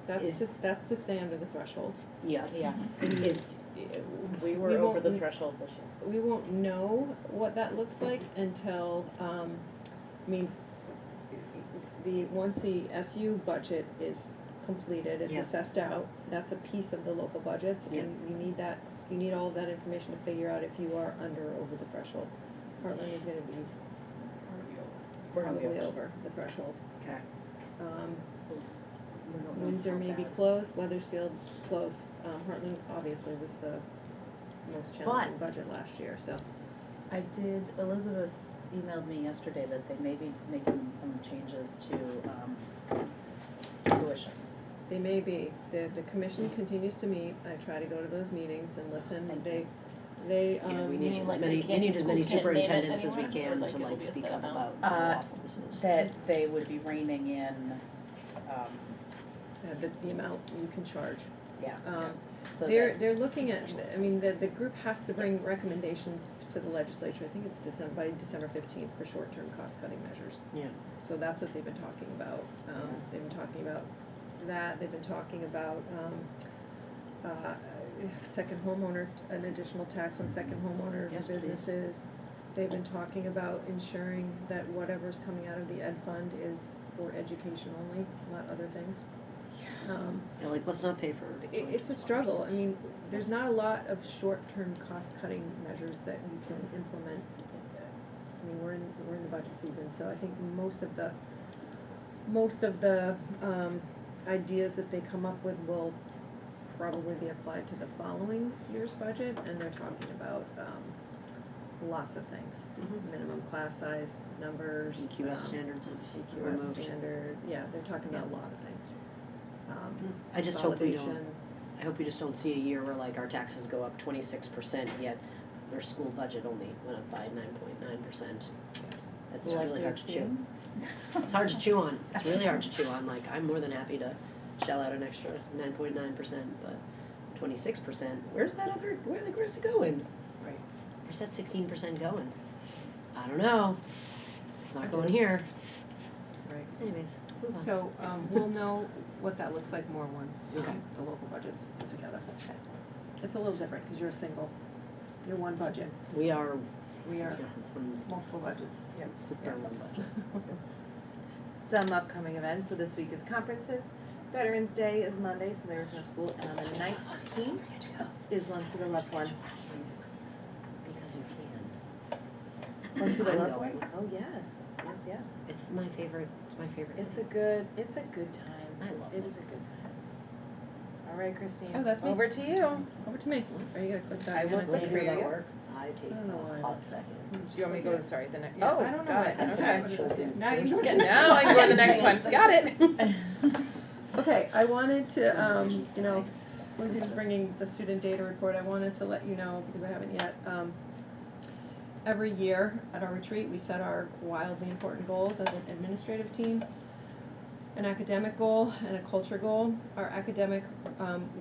That's to stay under the threshold. Yeah, Yeah. is, We were We over won't- the threshold this year. We won't know what that looks like until, I mean, once the SU budget is completed, it's Yeah. assessed out, that's a piece of the local budgets, Yeah. and you need all of that information to figure out if you are under or over the threshold. Hartland is gonna be probably over the threshold. okay. Windsor may be close, Weathersfield close, Hartland obviously was the most challenging budget last year, so. Elizabeth emailed me yesterday that they may be making some changes to, tuition. They may be, the commission continues to meet, I try to go to those meetings and listen, Thank they, You know, we mean, need as like, many, they can't- we need as many schools can't name it superintendents as we anywhere, or, can like, to it'll like be a speak set up amount? about how awful this is. That they would be reining in, the amount you can charge. yeah, Um, so they're looking at, I mean, the group has to bring recommendations to the legislature, I think it's by December 15th for short-term cost-cutting measures. Yeah. So that's what they've been talking about, they've been talking about that, they've been talking about, second homeowner, an additional tax on second homeowner Yes, please. businesses. They've been talking about ensuring that whatever's coming out of the ed fund is for education only, not other things. Yeah, like, let's not pay for. It's a struggle, I mean, there's not a lot of short-term cost-cutting measures that you can implement. I mean, we're in the budget season, so I think most of the ideas that they come up with will probably be applied to the following year's budget, and they're talking about, lots of things. Mhm. Minimum class size numbers. EQS standards of EQS removed. standard, yeah, they're talking about a lot of things. I just hope we don't, Consolidation. I hope we just don't see a year where like our taxes go up 26%, yet their school budget only went up by 9.9%. That's Like really hard to we've chew. seen. It's hard to chew on, it's really hard to chew on, like, I'm more than happy to shell out an extra 9.9%, but 26%, where's it going? Right. Where's that 16% going? I don't know, it's not going here. Right. Anyways, move on. So, we'll know what that looks like more once, Okay. the local budget's put together. It's a little different, because you're one budget, We are, we are from multiple budgets. Yep. our one budget. Some upcoming events, so this week is conferences. Veterans Day is Monday, so there is no school, and on the 19th is Lunch for the Loved One. Because you can. Lunch for the I'm Loved going. One? Oh, yes, yes. It's my favorite It's a good time. I love It it. is a good time. All right, Christine. Oh, that's me. Over to you. Over to me. Are you gonna click that? I will again? click for you. I take I don't know why a hot that's- second. Do you want me to go, sorry, the next? Yeah, Oh, I don't know got why. it, I okay. said what it was in. Now you know. Now I can go to the next one, got it. Okay, I wanted to, Lizzie's bringing the student data report, I wanted to let you know, because I haven't yet, every year at our retreat, we set our wildly important goals as an administrative team. An academic goal and a culture goal. Our academic,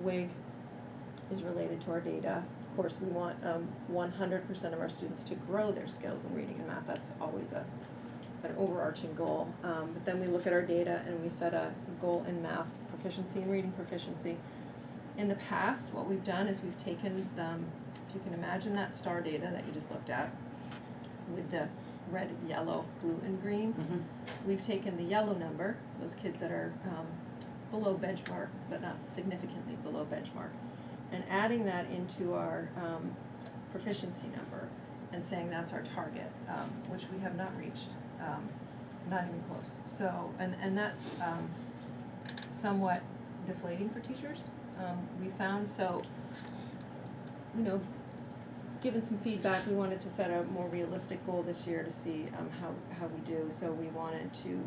WIG is related to our data. Of course, we want, 100% of our students to grow their skills in reading and math, that's always an overarching goal. But then we look at our data and we set a goal in math proficiency and reading proficiency. In the past, what we've done is we've taken if you can imagine that star data that you just looked at with the red, yellow, blue, and green. Mm-hmm. We've taken the yellow number, those kids that are below benchmark, but not significantly below benchmark, and adding that into our proficiency number. and saying that's our target, which we have not reached, not even close. So, and that's somewhat deflating for teachers. We found, so, you know, given some feedback, we wanted to set a more realistic goal this year to see how we do. So we wanted to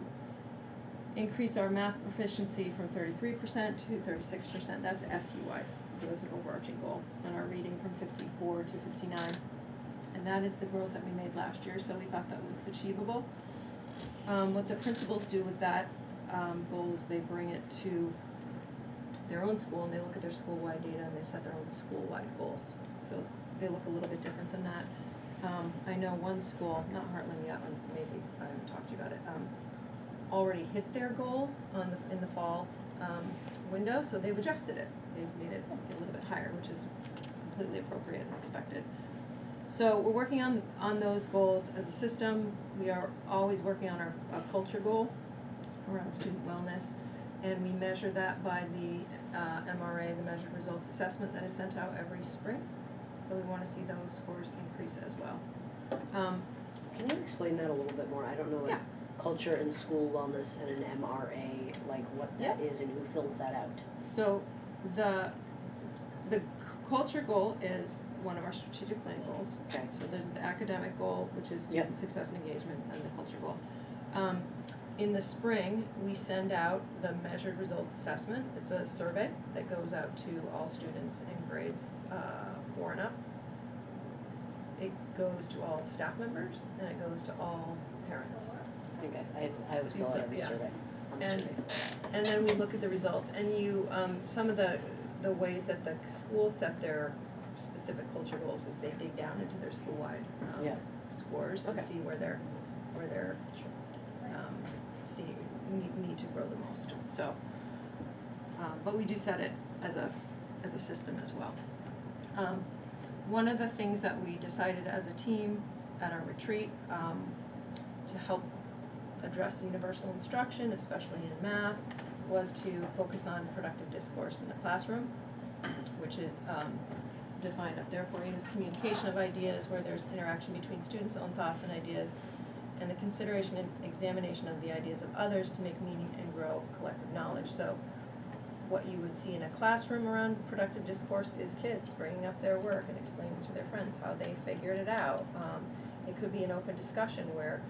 increase our math proficiency from 33% to 36%. That's SU-wide, so that's an overarching goal. And our reading from 54 to 59. And that is the growth that we made last year, so we thought that was achievable. What the principals do with that goal is they bring it to their own school and they look at their school-wide data and they set their own school-wide goals. So they look a little bit different than that. I know one school, not Hartland yet, maybe I haven't talked to you about it, already hit their goal in the fall window, so they've adjusted it. They've made it a little bit higher, which is completely appropriate and expected. So we're working on those goals as a system. We are always working on our culture goal around student wellness, and we measure that by the MRA, the Measured Results Assessment, that is sent out every spring. So we want to see those scores increase as well. Can you explain that a little bit more? I don't know what culture and school wellness and an MRA, like what that is and who fills that out. So the culture goal is one of our strategic plan goals. Okay. So there's the academic goal, which is student success and engagement, and the culture goal. In the spring, we send out the Measured Results Assessment. It's a survey that goes out to all students in grades 4 and up. It goes to all staff members, and it goes to all parents. I think I always fill out every survey. And then we look at the results, and you, some of the ways that the schools set their specific culture goals is they dig down into their school-wide scores to see where they're need to grow the most. So, but we do set it as a system as well. One of the things that we decided as a team at our retreat to help address universal instruction, especially in math, was to focus on productive discourse in the classroom, which is defined up there for you as communication of ideas where there's interaction between students' own thoughts and ideas, and the consideration and examination of the ideas of others to make meaning and grow collective knowledge. So what you would see in a classroom around productive discourse is kids bringing up their work and explaining to their friends how they figured it out. It could be an open discussion where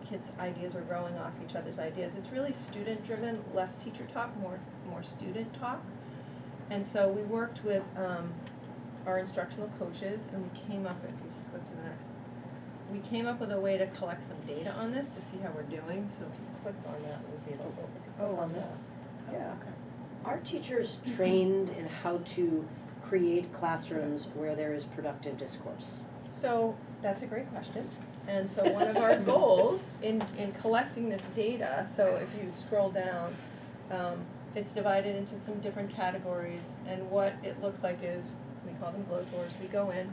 kids' ideas are growing off each other's ideas. It's really student-driven, less teacher talk, more student talk. And so we worked with our instructional coaches, and we came up, if you click to the next, we came up with a way to collect some data on this to see how we're doing. So if you click on that, Lindsay, it'll go on that. Yeah. Okay. Are teachers trained in how to create classrooms where there is productive discourse? So that's a great question. And so one of our goals in collecting this data, so if you scroll down, it's divided into some different categories, and what it looks like is, we call them glow tours. We go in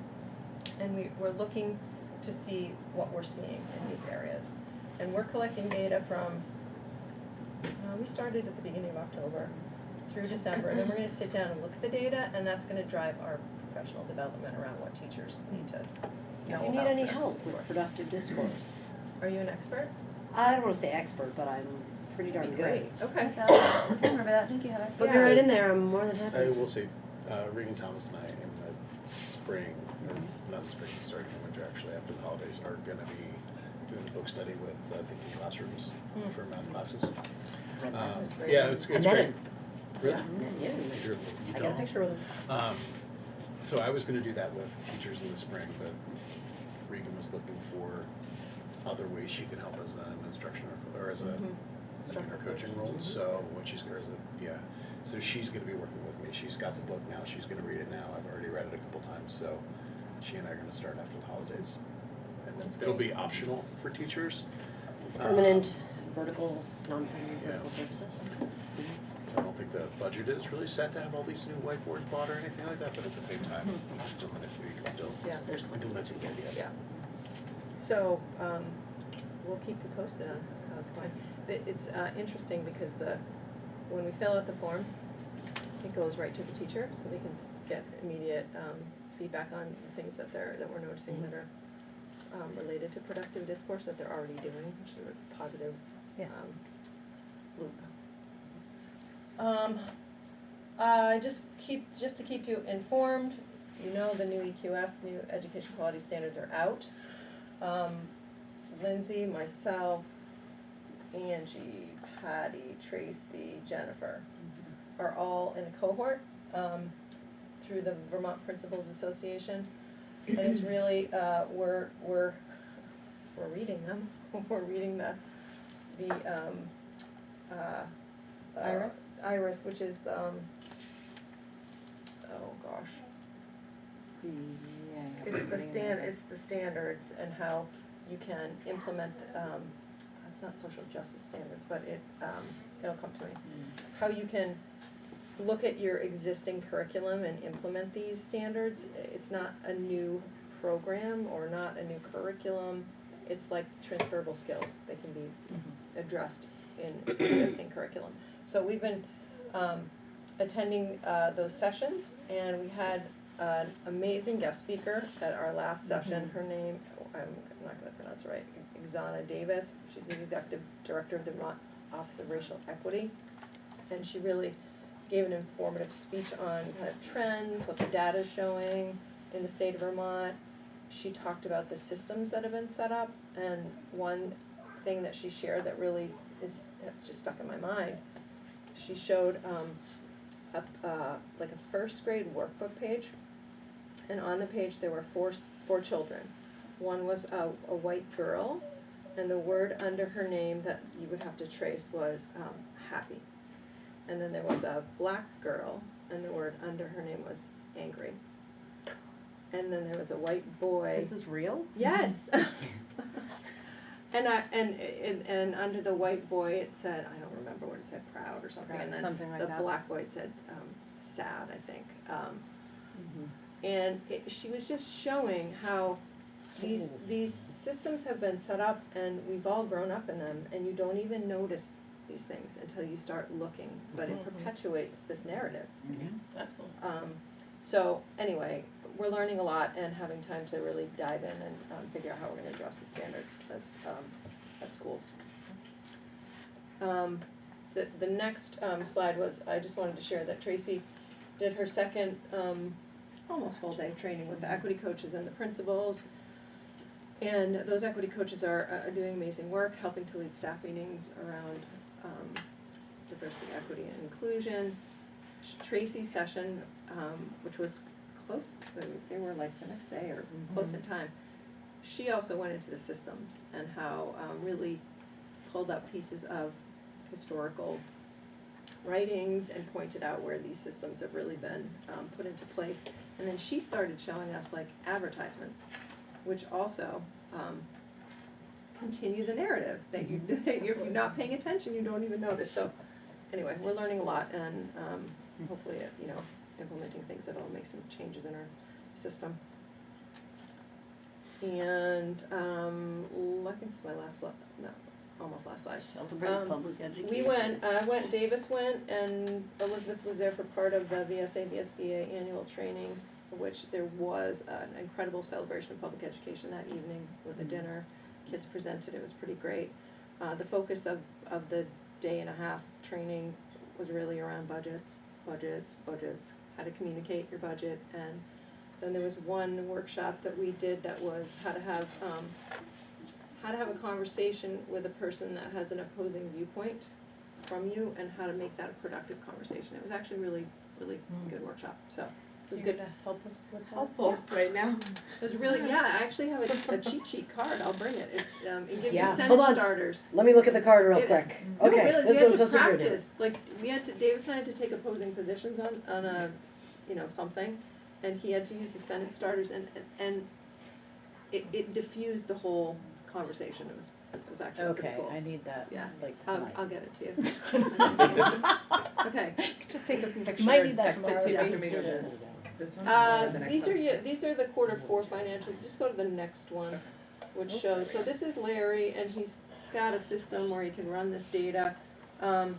and we're looking to see what we're seeing in these areas. And we're collecting data from, we started at the beginning of October through December, and then we're going to sit down and look at the data, and that's going to drive our professional development around what teachers need to know Do you need about any productive help discourse. with productive discourse? Are you an expert? I don't want to say expert, but I'm pretty darn good. Great, okay. Remember that, thank you, Heather. Put me right in there, I'm more than happy. I will say, Regan Thomas and I in the spring, or not the spring, starting in winter actually, after the holidays, are gonna be doing a book study with Thinking Classrooms for math classes. Yeah, it's great. Really? Yeah. You I got a picture with him. So I was gonna do that with teachers in the spring, but Regan was looking for other ways she could help as an instructor or as a in her coaching role. So when she's so she's gonna be working with me. She's got the book now. She's gonna read it now. I've already read it a couple times. So she and I are gonna start after the holidays. And it'll be optional for teachers. Permanent, vertical, non-permanent vertical services. I don't think the budget is really set to have all these new whiteboards bought or anything like that, but at the same time, it's still you can still implement some ideas. Yeah. So we'll keep you posted on how it's going. It's interesting because when we fill out the form, it goes right to the teacher, so they can get immediate feedback on things that we're noticing that are related to productive discourse that they're already doing, which is a positive Yeah. loop. Just to keep you informed, you know the new EQS, new education quality standards are out. Lindsay, myself, Angie, Patty, Tracy, Jennifer are all in a cohort through the Vermont Principals Association. And it's really, we're reading them. We're reading the Iris, which is oh gosh. It's the standards and how you can implement, it's not social justice standards, but it'll come to me. How you can look at your existing curriculum and implement these standards. It's not a new program or not a new curriculum. It's like transferable skills. They can be addressed in existing curriculum. So we've been attending those sessions, and we had an amazing guest speaker at our last session. Her name, I'm not going to pronounce it right, Xana Davis. She's the executive director of the Vermont Office of Racial Equity, and she really gave an informative speech on kind of trends, what the data is showing in the state of Vermont. She talked about the systems that have been set up, and one thing that she shared that really is just stuck in my mind, she showed like a first grade workbook page, and on the page there were four children. One was a white girl, and the word under her name that you would have to trace was happy. And then there was a black girl, and the word under her name was angry. And then there was a white boy. This is real? Yes. And under the white boy it said, I don't remember what it said, proud or something. Right, and then something like the that. black boy it said sad, I think. And she was just showing how these systems have been set up, and we've all grown up in them, and you don't even notice these things until you start looking, but it perpetuates this narrative. Absolutely. So anyway, we're learning a lot and having time to really dive in and figure out how we're going to address the standards as schools. The next slide was, I just wanted to share that Tracy did her second almost full day training with the equity coaches and the principals. And those equity coaches are doing amazing work, helping to lead staff meetings around diversity, equity, and inclusion. Tracy's session, which was close, they were like the next day or close in time, she also went into the systems and how really pulled up pieces of historical writings and pointed out where these systems have really been put into place. And then she started showing us like advertisements, which also continue the narrative that if you're not paying attention, you don't even notice. So anyway, we're learning a lot, and hopefully, implementing things that'll make some changes in our system. And I think this is my last slide. No, almost last slide. Celebrate public education. Davis went, and Elizabeth was there for part of the VSA, VSBA annual training, which there was an incredible celebration of public education that evening with a dinner. Kids presented, it was pretty great. The focus of the day and a half training was really around budgets, how to communicate your budget, and then there was one workshop that we did that was how to have a conversation with a person that has an opposing viewpoint from you, and how to make that a productive conversation. It was actually really good workshop, so it was good. To help us with that? Helpful right now. It was really, I actually have a cheat sheet card, I'll bring it. It's, it gives you Hold sentence on. starters. Let me look at the card real quick. No, Okay, really, this we had is to what I'm supposed to do. practice, like, Davis and I had to take opposing positions on a, something, and he had to use the sentence starters, and it diffused the whole conversation. It was actually pretty cool. I need that, Yeah. like tonight. I'll get it to you. Okay. Just take a picture Might need and that text it tomorrow. to me. Yeah. So maybe Students. this one or the next These are the quarter 4 financials. Just go to the next one, which shows. So this is Larry, and he's got a system where he can run this data. So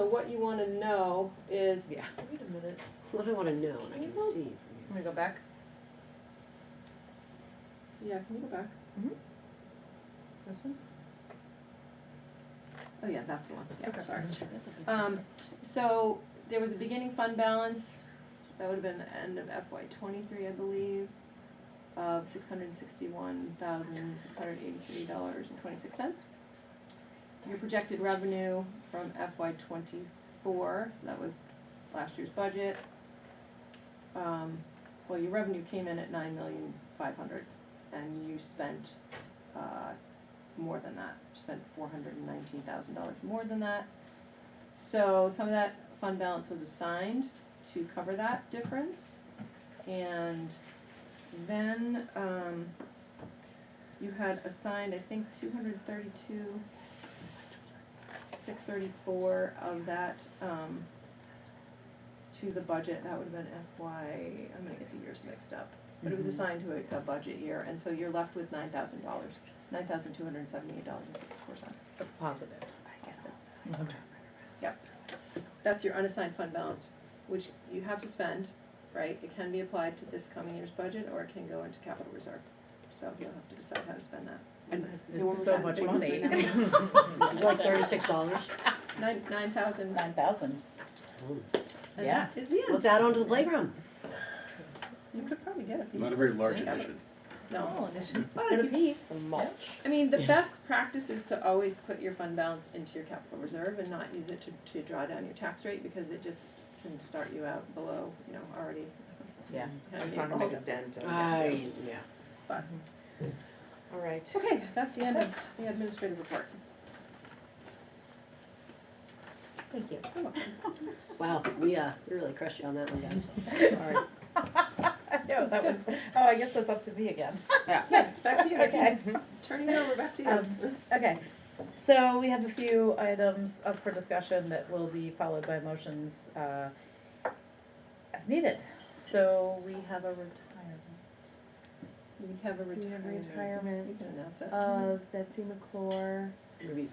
what you want to know is. Yeah. Wait a minute. What do I want to know? And I can see. Let me go back. Yeah, can you go back? This one? Oh, yeah, that's the one. Yeah, Okay. sorry. So there was a beginning fund balance, that would have been the end of FY '23, I believe, of $661,683.26. Your projected revenue from FY '24, so that was last year's budget. Well, your revenue came in at $9,500,000, and you spent more than that. You spent $419,000 more than that. So some of that fund balance was assigned to cover that difference, and then you had assigned, I think, 232,634 of that to the budget. That would have been FY, I'm gonna get the years mixed up, but it was assigned to a budget year, and so you're left with $9,000, $9,278.64. Positive. Okay. Yep. That's your unassigned fund balance, which you have to spend, right? It can be applied to this coming year's budget, or it can go into capital reserve. So you'll have to decide how to spend that. And It's so much money. Would you like $36? Nine thousand. 9,000. And Yeah. that is the end. Let's add on to the playground. You could probably get a piece. Not a very large Yeah. addition. No. addition. But if you, mulch. I mean, the best practice is to always put your fund balance into your capital reserve and not use it to draw down your tax rate, because it just can start you out below, already. Yeah. It's not gonna make a dent. Yeah. But, All right. okay, that's the end of the administrative report. Thank you. Wow, we really crushed you on that one, guys. Sorry. No, that was, I guess that's up to me again. Yeah. Yes, back to you. Okay. Turning it over, back to you. Okay, so we have a few items up for discussion that will be followed by motions, as needed. So we have a retirement. We have a We have retirement. retirement You can announce it. of Betsy McClure,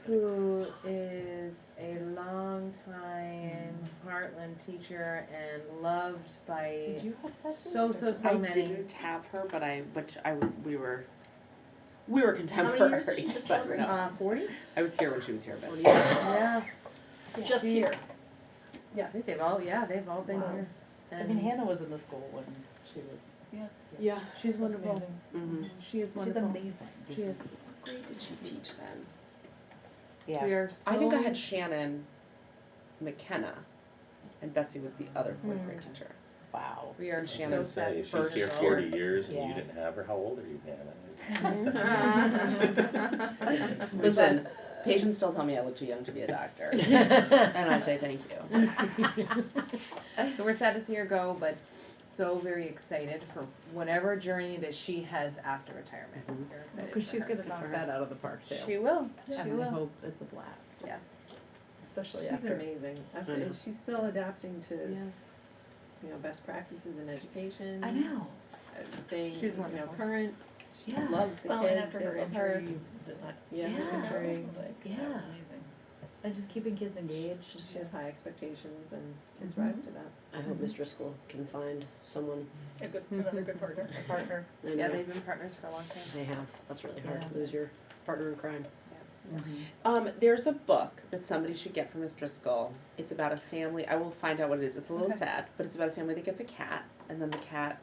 who is a longtime Hartland teacher and loved by Did you have Betsy? so I many. didn't have her, but we were How many years did she contemporaries, just but celebrate? no. 40? I was here when she was here, but. Yeah. Just She- here. I Yes. think they've all been Wow. here. I mean, Hannah was in the school when she was. Yeah. She's wonderful. Mm-hmm. She is She's wonderful. amazing. She is. What grade did she teach then? Yeah. We are so. I think I had Shannon McKenna, and Betsy was the other fourth grade teacher. Wow. We are And so Shannon's sad. Say, if she's first here year. 40 years and Yeah. you didn't have her, how old are you, Hannah? Listen, patients still tell me I look too young to be a doctor, and I say thank you. So we're sad to see her go, but so very excited for whatever journey that she has after retirement. We're excited Because for she's her. gonna knock that out of the park too. She will. I She mean, I will. hope it's a blast. Yeah. Especially She's after. amazing. I know. And she's still adapting to, Yeah. best practices in education. I know. Staying, She's wonderful. current. She Yeah. loves the Well, kids. and after they her love her. injury, was it not? Yeah. She was Yeah. injury, like, that Yeah. was amazing. And just keeping kids engaged. She has high expectations, and kids Mhm. rise to that. I hope Miss Driscoll can find someone. Another good partner. A partner. I Yeah, know. they've been partners for a long time. They have. That's really hard Yeah. to lose your partner in crime. There's a book that somebody should get from Miss Driscoll. It's about a family. I will find out what it is. It's a little sad, but it's about a family that gets a cat, and then the cat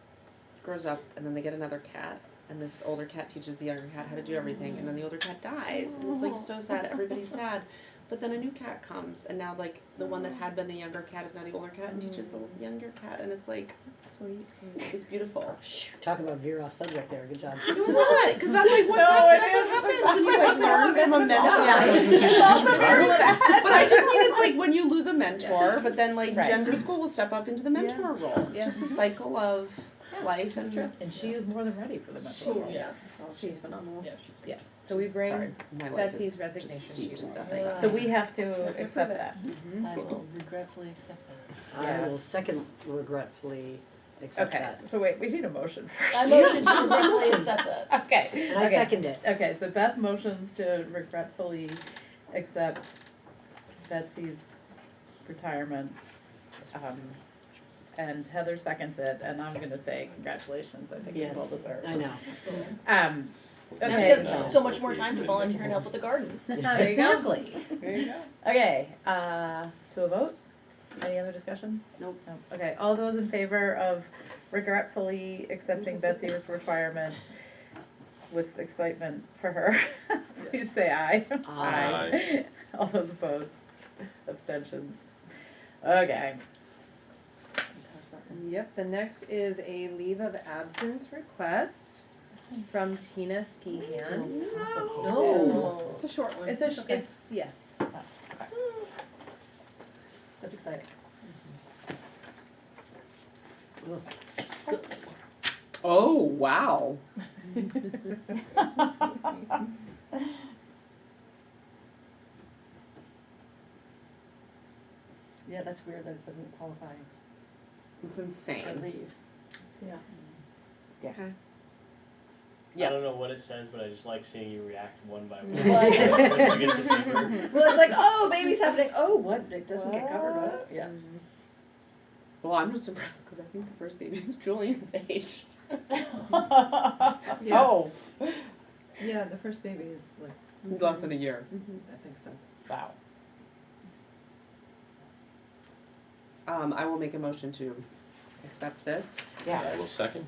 grows up, and then they get another cat, and this older cat teaches the younger cat how to do everything, and then the older cat dies, and it's like so sad. Everybody's sad. But then a new cat comes, and now like the one that had been the younger cat is now the older cat and teaches the younger cat, and it's like it's sweet. It's beautiful. Talk about veer off subject there. Good job. It was not because that's like that's what happens when you like learn from a mentor. But I just mean it's like when you lose a mentor, but then like Right. gender school will step up into the mentor role. It's Yeah. just the cycle of life and And she is more than ready for the mental health. Yeah. Oh, she's phenomenal. Yeah, she's Yeah, so we bring Sorry, my life Betsy's is resignation just to steeped you. in nothing. So we have to accept that. I will regretfully accept that. I Yeah. will second regretfully accept Okay, that. so wait, we need a motion I first. motion to regretfully accept that. Okay. And I okay. second it. Okay, so Beth motions to regretfully accept Betsy's retirement, and Heather seconds it, and I'm gonna say congratulations, I think Yes. it's well deserved. I know. Um, Now she okay. has so much more time to volunteer and help with the gardens. There you go. Exactly. There you go. Okay, to a vote? Any other discussion? Nope. No. Okay, all those in favor of regretfully accepting Betsy's requirement with excitement for her, please say aye. Aye. All those opposed? Abstentions? Okay. Yep, the next is a leave of absence request from Tina Skihan. No. It's a short one. It's yeah. That's exciting. Oh, wow. Yeah, that's weird that it doesn't qualify It's for insane. leave. Okay. Yeah. I don't know what it says, but I just like seeing you react one by one. Well, Once you get the paper. Well, it's like, oh, baby's happening, oh, what, it doesn't get covered, what? Yeah. Well, I'm just impressed because I think the first baby is Julian's age. Oh, Yeah, the first baby is like, Less than a year. I think so. wow. I will make a motion to accept this. I will second.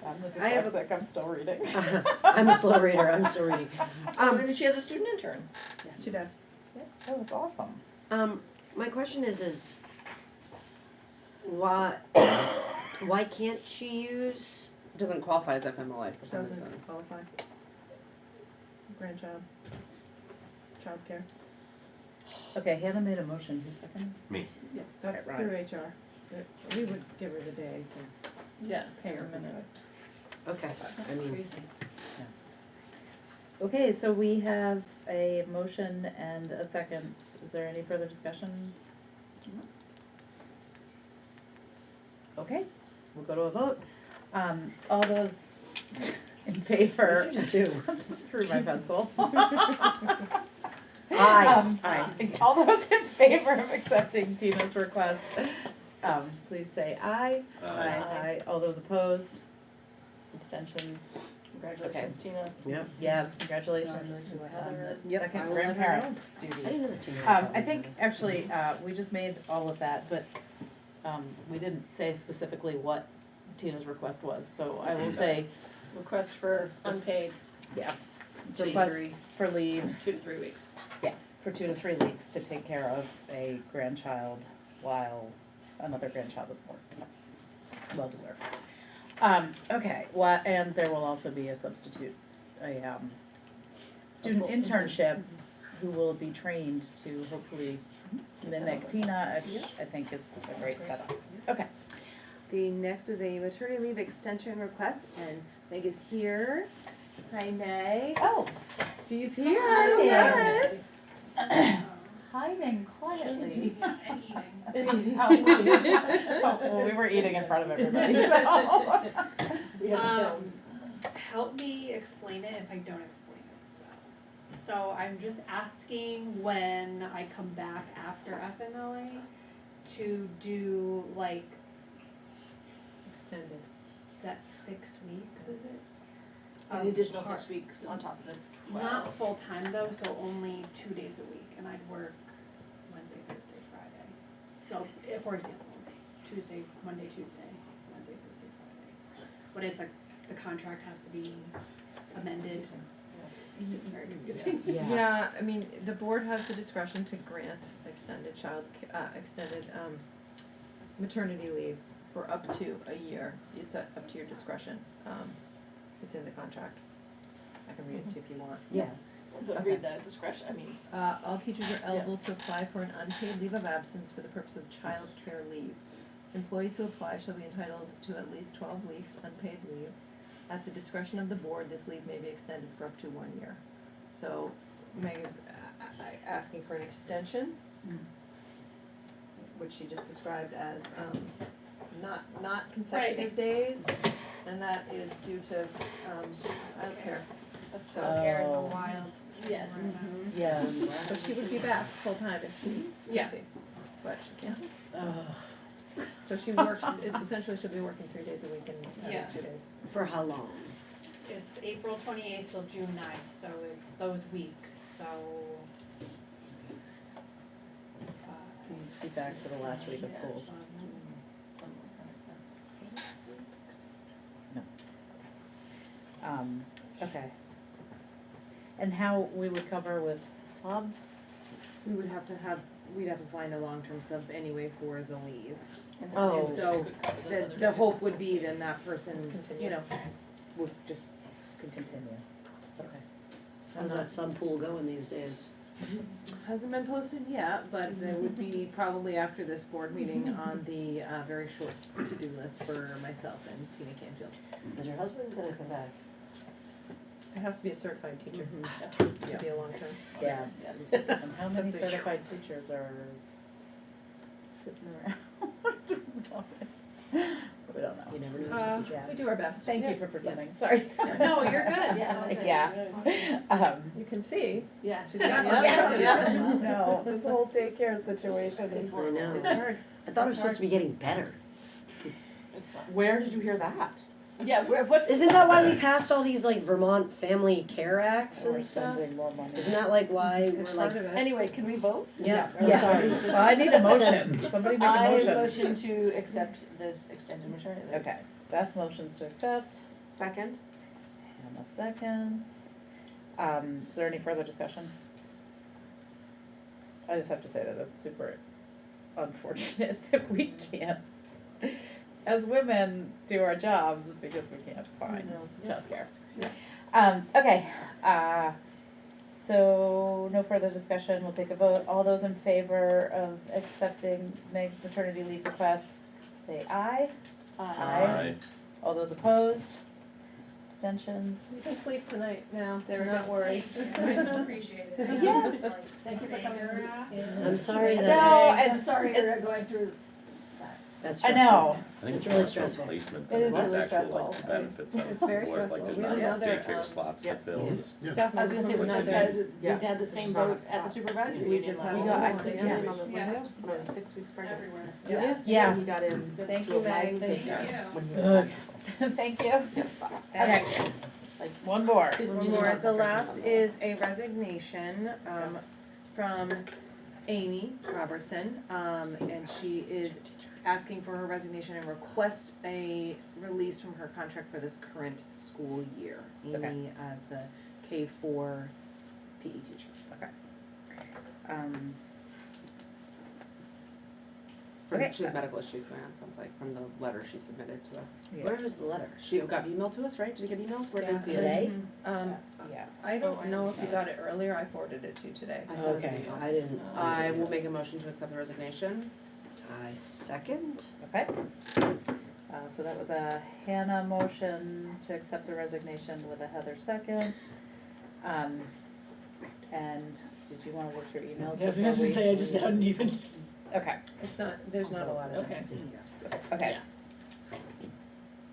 I'm the I have a- dyslexic, I'm still reading. I'm a slow reader, I'm still reading. And she has a student intern. She does. Oh, that's awesome. My question is why can't she use, It doesn't qualify as FMLA for some reason. Doesn't qualify. Grandchild. Childcare. Okay, Hannah made a motion, who's second? Me. Yeah, that's Right, through HR. We would give her the day, so Yeah. pay her a minute. okay, I mean, Okay, so we have a motion and a second. Is there any further discussion? Okay, we'll go to a vote. All those in favor? what did you just do? Through my pencil. Aye. Aye. All those in favor of accepting Tina's request, please say aye. Aye. All those opposed? Abstentions? Congratulations, Tina. Yep. Yes, congratulations. Congratulations, on Heather. the Yep, I second will let her grandparent I duty. didn't know that Tina. I think actually, we just made all of that, but, we didn't say specifically what Tina's request was, so I will say, Request for unpaid it's a request for leave 2 to 3 weeks. for 2 to 3 weeks to take care of a grandchild while another grandchild is born. Well deserved. Okay, and there will also be a substitute, a, student internship who will be trained to hopefully mimic Tina, which I think is a great setup. Okay. The next is a maternity leave extension request, and Meg is here. Hi, Meg. Oh, She's here. Hi, Yes. hiding quietly. And eating. Well, we were eating in front of everybody, so. We haven't filmed. Help me explain it if I don't explain it. So I'm just asking when I come back after FMLA to do like Extended. 6 weeks, is it? An Of additional part- 6 weeks on top of the 12. Not full time though, so only 2 days a week, and I'd work Wednesday, Thursday, Friday. So, for example, Monday, Tuesday, Wednesday, Thursday, Friday. But it's like, the contract has to be amended. It's very confusing. Yeah, I mean, the board has the discretion to grant extended maternity leave for up to a year. It's up to your discretion. It's in the contract. I can read it to you if you want. Yeah. Read that discretion, I mean. All teachers are eligible to apply for an unpaid leave of absence for the purpose of child care leave. Employees who apply shall be entitled to at least 12 weeks unpaid leave. At the discretion of the board, this leave may be extended for up to 1 year. So Meg is asking for an extension, which she just described as not consecutive days, and that is due to childcare. So, Childcare is a wild. Yeah. Yeah. so she would be back full time if she Yeah. could be, but she can't. So she works, it's essentially she'll be working 3 days a week and Yeah. having 2 days. For how long? It's April 28th till June 9th, so it's those weeks, so. Be back for the last week of school. Okay. And how we would cover with subs? We would have to have, we'd have to find a long-term sub anyway for the leave. Oh. And so, the hope would be then that person, you know, would just continue. Okay. How's that sub pool going these days? Hasn't been posted yet, but there would be probably after this board meeting on the very short to-do list for myself and Tina Canfield. Is your husband gonna come back? It has to be a certified teacher Yeah. to be a long-term. Yeah. And how many Because they- certified teachers are sitting around? We don't know. You never know. Yeah. We do our best. Thank you for presenting, sorry. No, you're good, yeah. Yeah. You can see. Yeah. She's Yeah. got Yeah. No, this whole daycare situation is, I know. it's hard. I thought it was supposed to be getting better. Where did you hear that? Yeah, what? Isn't that why we passed all these like Vermont Family Care Acts We're and stuff? spending more money. Isn't that like why It's we're part like, of it. Anyway, can we vote? yeah, Yeah. sorry. Well, I need a motion, somebody make a I motion. motion to accept this extended maternity leave. Okay, Beth motions to accept, Second? Hannah seconds. Is there any further discussion? I just have to say that that's super unfortunate that we can't, as women, do our jobs because we can't find childcare. Okay, so no further discussion, we'll take a vote. All those in favor of accepting Meg's maternity leave request, say aye. Aye. All those opposed? Abstentions? You can sleep tonight now, There we not go. worried. I so appreciate it. Yes. Thank you for coming. I'm sorry No, that, it's, it's, going through. that's I stressful. know. I think It's it's really more so stressful. placement It is than really it's actual stressful. like benefits of It's very work, like stressful. there's We not have enough another, daycare slots to fill. There's- Yeah. Staff I was members gonna say, we from just another- had, we Yeah. had the same There's not vote at the spots. supervisory We meeting just last had week. one. I was Yeah. on the Yeah. list when I was 6 weeks pregnant. Everywhere. Yeah. He got in. Thank to you, a licensed Meg. daycare when he was Ugh. pregnant. Thank you. Yes, Bob. Okay, like one more. One more, the last is a resignation, from Amy Robertson, and she is asking for her resignation and request a release from her contract for this current school year. Okay. Amy as the K4 PE teacher. Okay. She has medical issues going on, sounds like, from the letter she submitted to us. Yeah. Where is the letter? She got emailed to us, right? Did it get emailed? Where did Yeah. we see it? Today? Yeah. I don't know if you got it earlier, I forwarded it to you today. I saw it as an Okay, email. I didn't. I will make a motion to accept the resignation. I second. Okay. So that was a Hannah motion to accept the resignation with a Heather second. And did you wanna work through emails before we? I just hadn't even. Okay, It's not, there's not a lot of Okay. okay.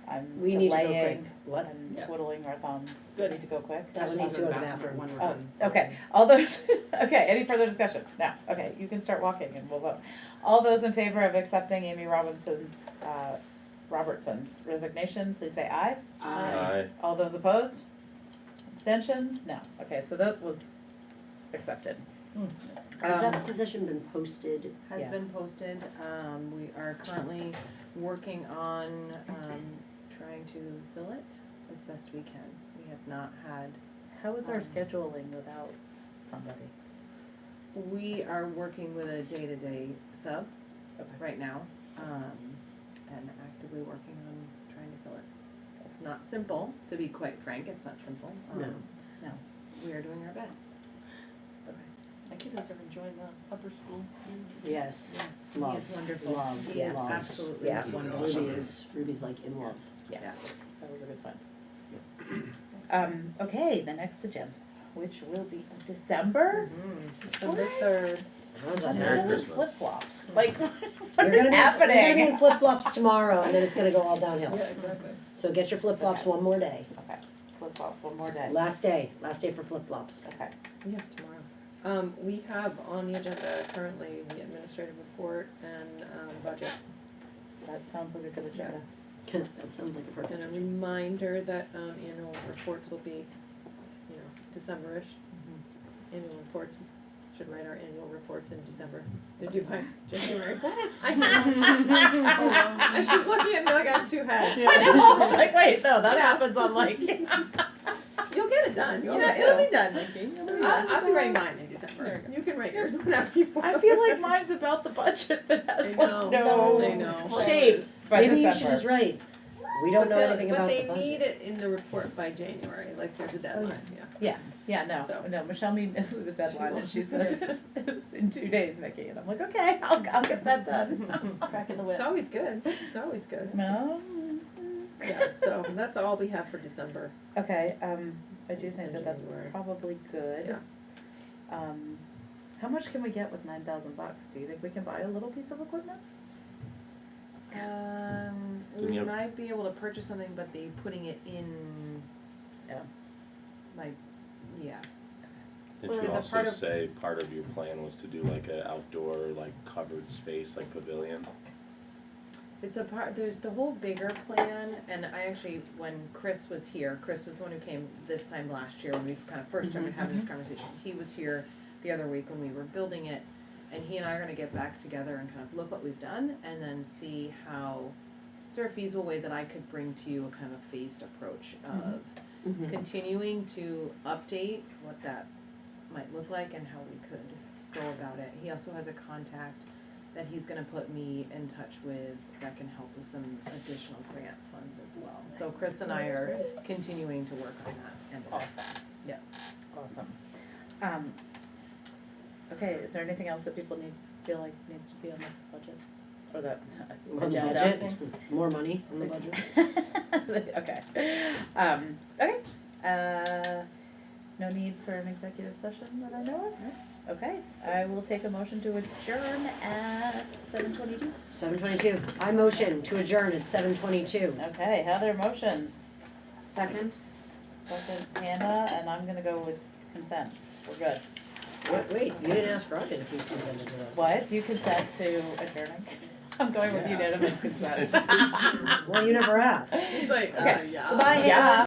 I'm We need to go quick. delaying What? and Yeah. twiddling our thumbs. Good. Need to go quick? That one needs to go to the bathroom. When we're Oh, done. okay, all those, okay, any further discussion? No, okay, you can start walking and we'll vote. All those in favor of accepting Amy Robertson's resignation, please say aye. Aye. All those opposed? Abstentions? No, okay, so that was accepted. Has that position been posted? Has Yeah. been posted, we are currently working on, trying to fill it as best we can. We have not had, How is our scheduling without somebody? we are working with a day-to-day sub Okay. right now, and actively working on trying to fill it. It's not simple, to be quite frank, it's not simple. No. No. We are doing our best. My kiddos are enjoying the upper school. Yes. He Love. is wonderful. Love. He is love. absolutely Yeah. wonderful. Ruby's like in love. Yeah, that was a good one. Okay, the next agenda, which will be December? December What? 3rd. How's that I'm Merry still in Christmas. flip-flops, like, what You're is gonna be happening? in flip-flops tomorrow and then it's gonna go all downhill. exactly. So get your flip-flops one more day. Okay, flip-flops, one more day. Last day for flip-flops. Okay, Yeah, tomorrow. We have on the agenda currently the administrative report and, budget. That sounds like a good agenda. That sounds like a perfect. And a reminder that, annual reports will be, December-ish. Annual reports, we should write our annual reports in December. They're due by January. That is I know. And she's looking at me like I'm too head. I know, like, wait, no, that Yeah. happens on like. You'll get it done, you always do. it'll be done, Nikki. It'll be done. I'll be writing mine in December. You can write yours whenever you want. I feel like mine's about the budget that has I like know. no I know. shapes by Maybe you should December. just write, we don't know anything about the But budget. they need it in the report by January, like there's a deadline, Yeah, no, So- no, Michelle misses the deadline and she said it's in 2 days, Nikki, and I'm like, okay, I'll get that done. Crack of the It's whip. always good, it's always good. No. Yeah, so that's all we have for December. Okay, I do think that that's January. probably good. How much can we get with $9,000? Do you think we can buy a little piece of equipment? We you have- might be able to purchase something, but the putting it in, Yeah. like, yeah. Did Well, you is it also part of- say part of your plan was to do like an outdoor, like covered space, like pavilion? It's a part, there's the whole bigger plan, and I actually, when Chris was here, Chris was the one who came this time last year when we kind of first started having this conversation. He was here the other week when we were building it, and he and I are gonna get back together and kind of look what we've done, and then see how, is there a feasible way that I could bring to you a kind of phased approach of continuing to update what that might look like and how we could go about it. He also has a contact that he's gonna put me in touch with that can help with some additional grant funds as well. So Chris and I are continuing to work on that end of it. Awesome. Yeah, awesome. Okay, is there anything else that people feel like needs to be on the budget? Or the On the agenda? budget, more money on the budget. Okay. No need for an executive session that I know of? Okay, I will take a motion to adjourn at 7:22. 7:22, I motion to adjourn at 7:22. Okay, Heather motions. Second? Second Hannah, and I'm gonna go with consent. We're good. Wait, you didn't ask Robin if you consented to this. What? Do you consent to adjourning? I'm going with unanimous consent. Well, you never asked. He's like, Okay. yeah. Goodbye, Hannah. Yeah.